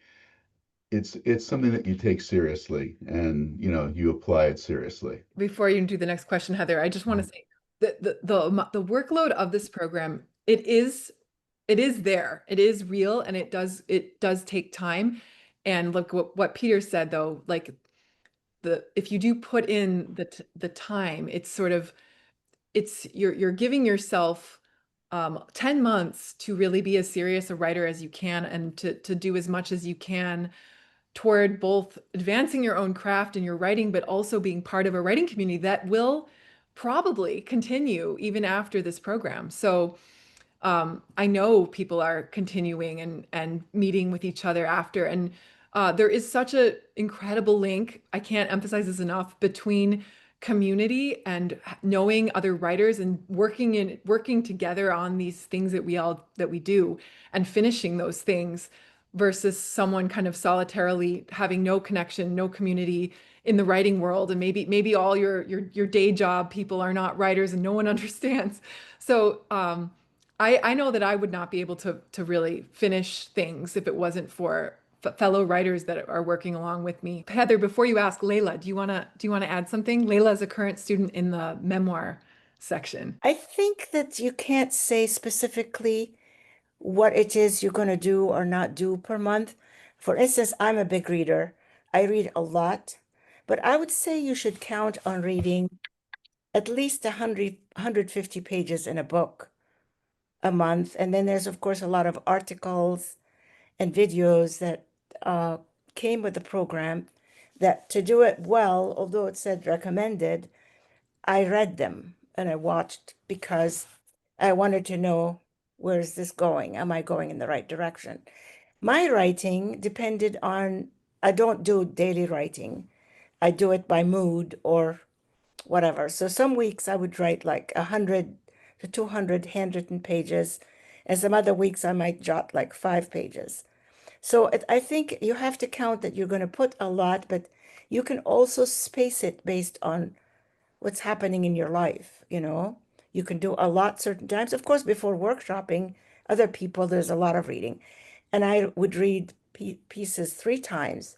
it's something that you take seriously and, you apply it seriously. Before you do the next question, Heather, I just want to say that the workload of this program, it is there, it is real, and it does take time. And look what Peter said though, like if you do put in the time, you're giving yourself 10 months to really be as serious a writer as you can, and to do as much as you can toward both advancing your own craft and your writing, but also being part of a writing community that will probably continue even after this program. So I know people are continuing and meeting with each other after, and there is such an incredible link, I can't emphasize this enough, between community and knowing other writers and working together on these things that we do and finishing those things, versus someone kind of solitarily having no connection, no community in the writing world, and maybe all your day job people are not writers and no one understands. So I know that I would not be able to really finish things if it wasn't for fellow writers that are working along with me. Heather, before you ask Layla, do you want to add something? Layla is a current student in the memoir section. I think that you can't say specifically what it is you're going to do or not do per month. For instance, I'm a big reader. I read a lot, but I would say you should count on reading at least 150 pages in a book a month. And then there's, of course, a lot of articles and videos that came with the program that to do it well, although it said recommended, I read them and I watched because I wanted to know, where is this going? Am I going in the right direction? My writing depended on, I don't do daily writing. I do it by mood or whatever. So some weeks I would write like 100 to 200 handwritten pages, and some other weeks I might jot like 5 pages. So I think you have to count that you're going to put a lot, but you can also space it based on what's happening in your life, you know? You can do a lot certain times. Of course, before workshopping other people, there's a lot of reading. And I would read pieces 3 times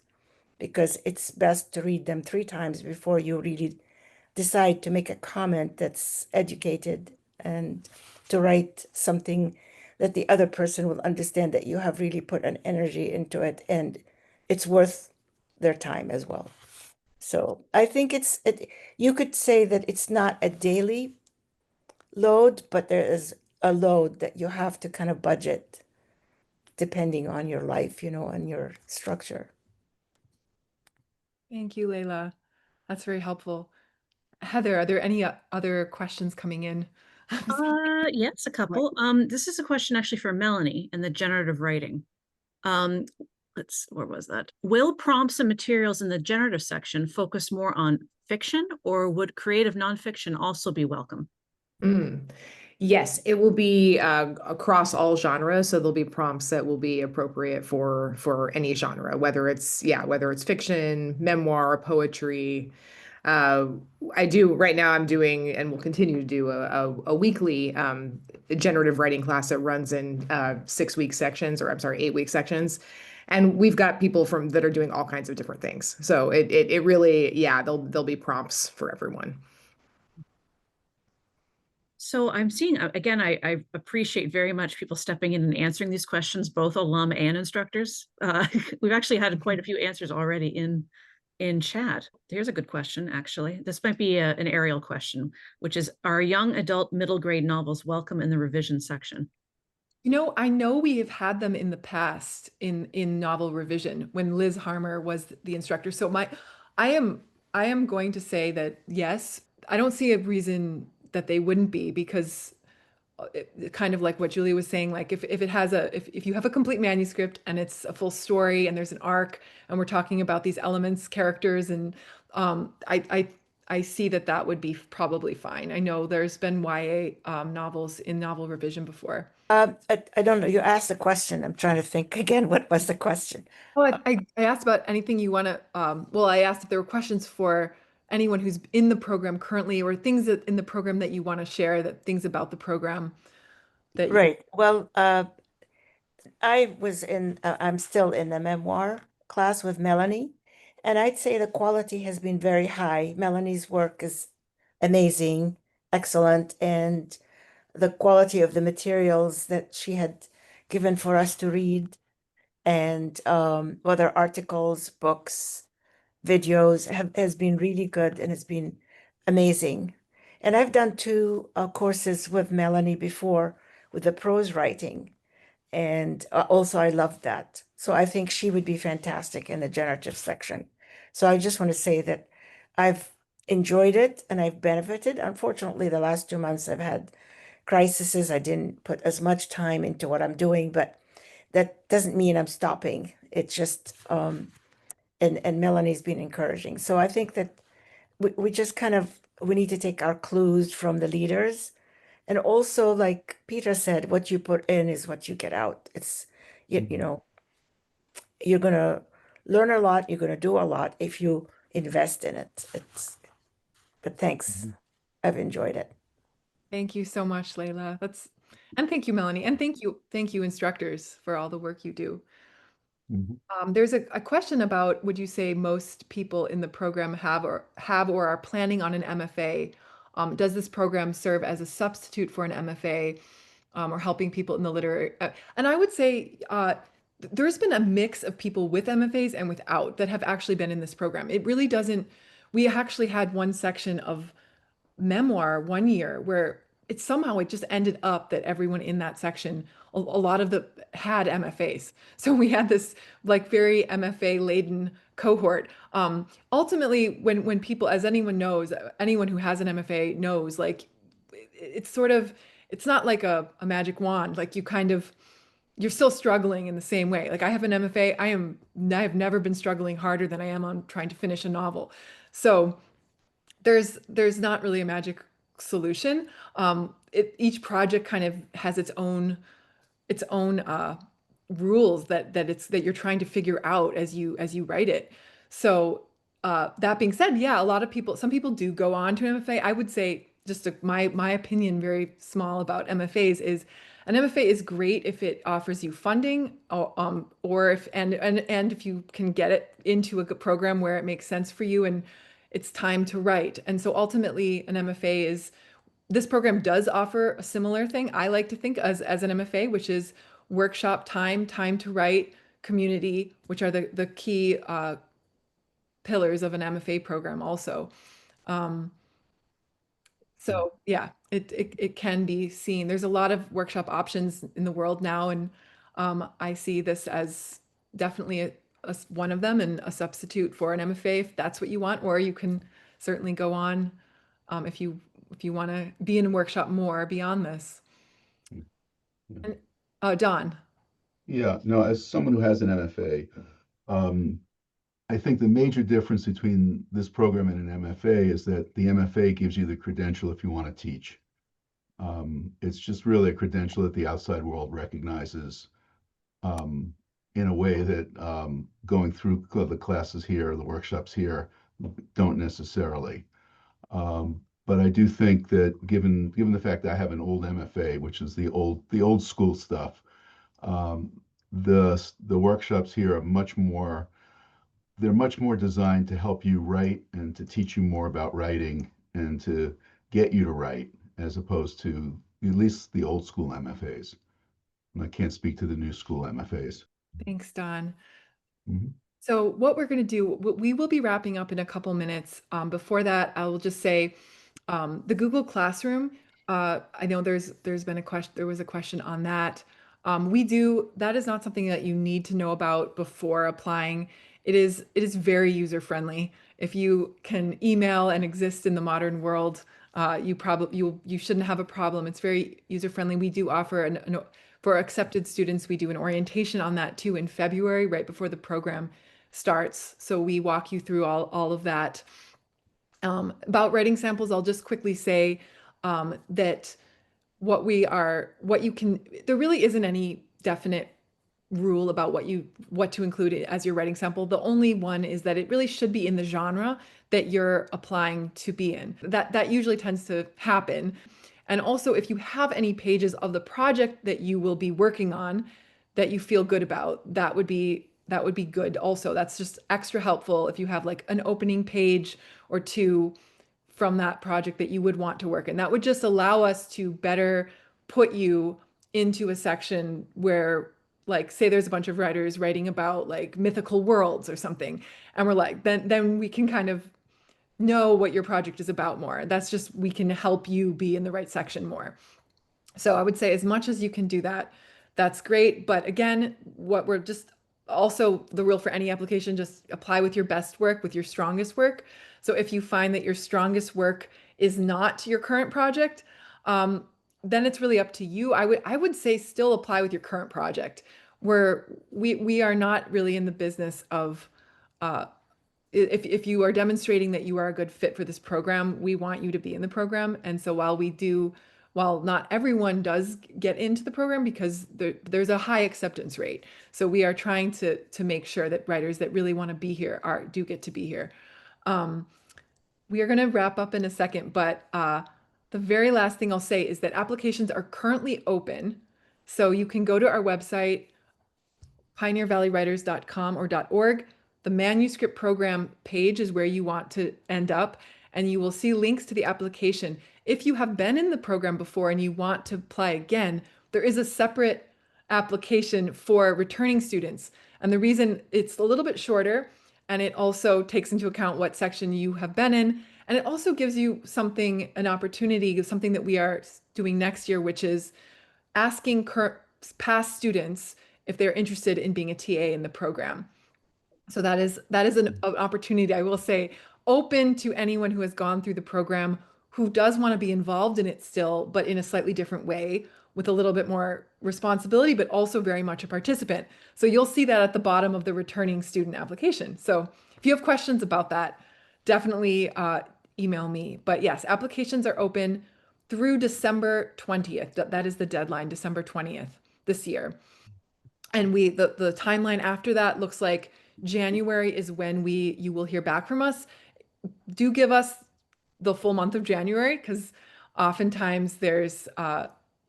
because it's best to read them 3 times before you really decide to make a comment that's educated and to write something that the other person will understand that you have really put an energy into it and it's worth their time as well. So I think you could say that it's not a daily load, but there is a load that you have to kind of budget depending on your life, and your structure. Thank you, Layla. That's very helpful. Heather, are there any other questions coming in? Yes, a couple. This is a question actually for Melanie and the generative writing. Where was that? Will prompts and materials in the generative section focus more on fiction, or would creative nonfiction also be welcome? Yes, it will be across all genres. So there'll be prompts that will be appropriate for any genre, whether it's fiction, memoir, poetry. I do right now. I'm doing and will continue to do a weekly generative writing class that runs in 6-week sections, or I'm sorry, 8-week sections. And we've got people that are doing all kinds of different things. So it really, there'll be prompts for everyone. So I'm seeing, again, I appreciate very much people stepping in and answering these questions, both alum and instructors. We've actually had quite a few answers already in chat. Here's a good question, actually. This might be an Ariel question, which is, are young adult middle grade novels welcome in the revision section? I know we have had them in the past in novel revision when Liz Harmer was the instructor. So I am going to say that yes, I don't see a reason that they wouldn't be, because kind of like what Julie was saying, like if it has if you have a complete manuscript and it's a full story and there's an arc and we're talking about these elements, characters, and I see that would be probably fine. I know there's been YA novels in novel revision before. I don't know. You asked a question. I'm trying to think again. What was the question? Oh, I asked about anything you want to, well, I asked if there were questions for anyone who's in the program currently, or things that in the program that you want to share, things about the program that you. Right. Well, I'm still in the memoir class with Melanie, and I'd say the quality has been very high. Melanie's work is amazing, excellent, and the quality of the materials that she had given for us to read, and whether articles, books, videos has been really good, and it's been amazing. And I've done 2 courses with Melanie before with the prose writing. And also, I loved that. So I think she would be fantastic in the generative section. So I just want to say that I've enjoyed it and I've benefited. Unfortunately, the last 2 months I've had crises. I didn't put as much time into what I'm doing, but that doesn't mean I'm stopping. It's just, and Melanie's been encouraging. So I think that we just we need to take our clues from the leaders. And also, like Peter said, what you put in is what you get out. It's, you're going to learn a lot. You're going to do a lot if you invest in it. But thanks. I've enjoyed it. Thank you so much, Layla. And thank you, Melanie. And thank you, instructors, for all the work you do. There's a question about, would you say most people in the program have or are planning on an MFA? Does this program serve as a substitute for an MFA, or helping people in the literary? And I would say there's been a mix of people with MFAs and without that have actually been in this program. It really doesn't. We actually had one section of memoir one year where somehow it just ended up that everyone in that section, a lot of the had MFAs. So we had this like very MFA laden cohort. Ultimately, when people, as anyone knows, anyone who has an MFA knows, like it's sort of, it's not like a magic wand. Like you kind of, you're still struggling in the same way. Like I have an MFA, I have never been struggling harder than I am on trying to finish a novel. So there's not really a magic solution. Each project kind of has its own rules that you're trying to figure out as you write it. So that being said, yeah, some people do go on to MFA. I would say my opinion, very small about MFAs, is an MFA is great if it offers you funding, or if and if you can get it into a program where it makes sense for you and it's time to write. And so ultimately, an MFA is, this program does offer a similar thing, I like to think, as an MFA, which is workshop time, time to write, community, which are the key pillars of an MFA program also. So yeah, it can be seen. There's a lot of workshop options in the world now, and I see this as definitely one of them and a substitute for an MFA if that's what you want, or you can certainly go on if you want to be in a workshop more beyond this. Yeah. And Don. Yeah, no, as someone who has an MFA, I think the major difference between this program and an MFA is that the MFA gives you the credential if you want to teach. It's just really a credential that the outside world recognizes in a way that going through the classes here, the workshops here, don't necessarily. But I do think that given the fact that I have an old MFA, which is the old school stuff, the workshops here are much more designed to help you write and to teach you more about writing and to get you to write, as opposed to at least the old school MFAs. And I can't speak to the new school MFAs. Thanks, Don. Mm-hmm. So what we're going to do, we will be wrapping up in a couple minutes. Before that, I will just say the Google Classroom. I know there was a question on that. That is not something that you need to know about before applying. It is very user friendly. If you can email and exist in the modern world, you shouldn't have a problem. It's very user friendly. We do offer for accepted students, we do an orientation on that too in February, right before the program starts. So we walk you through all of that. About writing samples, I'll just quickly say that there really isn't any definite rule about what to include as your writing sample. The only one is that it really should be in the genre that you're applying to be in. That usually tends to happen. And also, if you have any pages of the project that you will be working on that you feel good about, that would be good also. That's just extra helpful if you have like an opening page or two from that project that you would want to work in. That would just allow us to better put you into a section where, like, say there's a bunch of writers writing about like mythical worlds or something, and we're like, then we can kind of know what your project is about more. We can help you be in the right section more. So I would say as much as you can do that, that's great. But again, also the rule for any application, just apply with your best work, with your strongest work. So if you find that your strongest work is not your current project, then it's really up to you. I would say still apply with your current project, where we are not really in the business of if you are demonstrating that you are a good fit for this program, we want you to be in the program. And so while not everyone does get into the program, because there's a high acceptance rate. So we are trying to make sure that writers that really want to be here do get to be here. We are going to wrap up in a second, but the very last thing I'll say is that applications are currently open. So you can go to our website, pioneervalleywriters.com or .org. The Manuscript Program page is where you want to end up, and you will see links to the application. If you have been in the program before and you want to apply again, there is a separate application for returning students. And the reason it's a little bit shorter, and it also takes into account what section you have been in, And it also gives you an opportunity, something that we are doing next year, which is asking past students if they're interested in being a TA in the program. So that is an opportunity, I will say, open to anyone who has gone through the program, who does want to be involved in it still, but in a slightly different way, with a little bit more responsibility, but also very much a participant. So you'll see that at the bottom of the returning student application. So if you have questions about that, definitely email me. But yes, applications are open through December 20th. That is the deadline, December 20th this year. And the timeline after that looks like January is when you will hear back from us. Do give us the full month of January, because oftentimes there's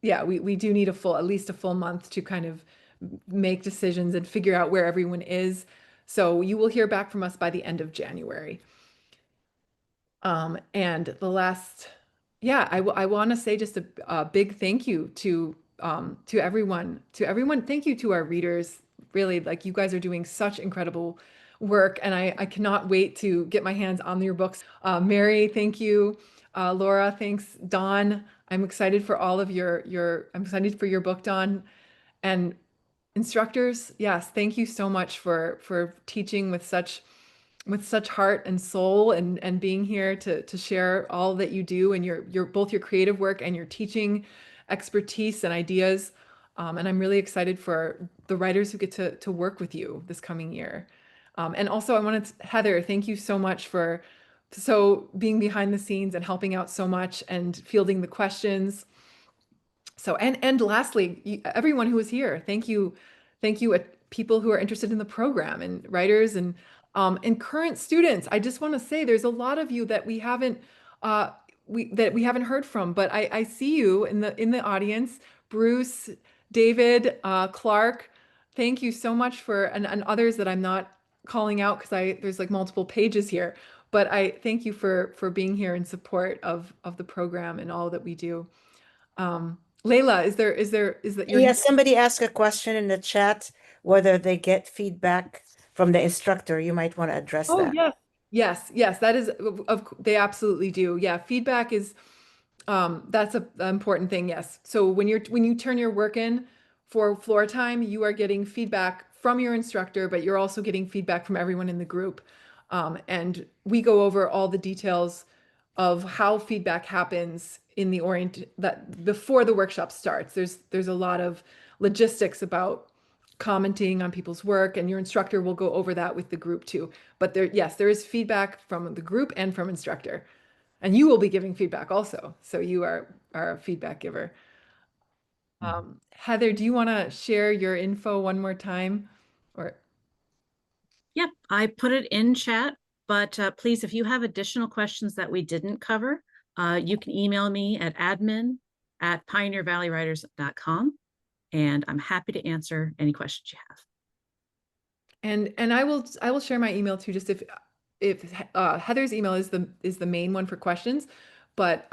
we do need at least a full month to kind of make decisions and figure out where everyone is. So you will hear back from us by the end of January. And the last, I want to say just a big thank you to everyone. Thank you to our readers. Really, like, you guys are doing such incredible work, and I cannot wait to get my hands on your books. Mary, thank you. Laura, thanks. Dawn, I'm excited for all of I'm excited for your book, Dawn. And instructors, yes, thank you so much for teaching with such heart and soul, and being here to share all that you do, and your both your creative work and your teaching expertise and ideas. And I'm really excited for the writers who get to work with you this coming year. And also, Heather, thank you so much for being behind the scenes and helping out so much and fielding the questions. So, and lastly, everyone who is here, thank you, people who are interested in the program, and writers, and current students. I just want to say there's a lot of you that we haven't heard from, but I see you in the audience. Bruce, David, Clark, thank you so much and others that I'm not calling out because there's like multiple pages here. But I thank you for being here in support of the program and all that we do. Layla, is that your Yeah, somebody asked a question in the chat whether they get feedback from the instructor. You might want to address that. Yes, that is they absolutely do. Yeah, feedback is that's an important thing. Yes. So when you turn your work in for floor time, you are getting feedback from your instructor, but you're also getting feedback from everyone in the group. And we go over all the details of how feedback happens in that before the workshop starts. There's a lot of logistics about commenting on people's work, and your instructor will go over that with the group too. But there is feedback from the group and from instructor, and you will be giving feedback also. So you are a feedback giver. Heather, do you want to share your info one more time? Yep, I put it in chat, but please, if you have additional questions that we didn't cover, you can email me at admin@pioneervalleywriters.com, and I'm happy to answer any questions you have. And I will share my email too, just if Heather's email is the main one for questions, but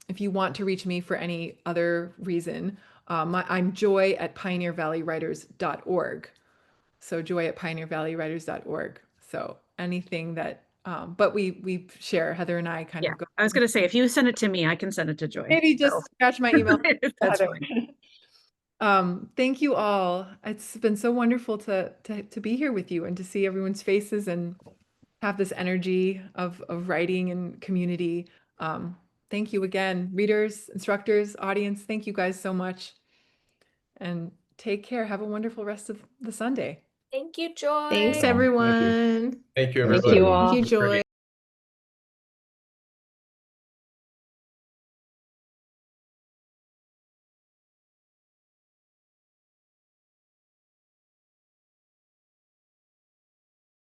if you want to reach me for any other reason, I'm joy@pioneervalleywriters.org. So joy@pioneervalleywriters.org. So anything that, but we share, Heather and I kind of go. I was going to say, if you send it to me, I can send it to Joy. Maybe just scratch my email. That's Heather. fine. Thank you all. It's been so wonderful to be here with you and to see everyone's faces and have this energy of writing and community. Thank you again, readers, instructors, audience. Thank you guys so much. And take care. Have a wonderful rest of the Sunday. Thank you, Joy. Thanks, everyone. Thank you, Thank everybody. you all. Thank you, Joy.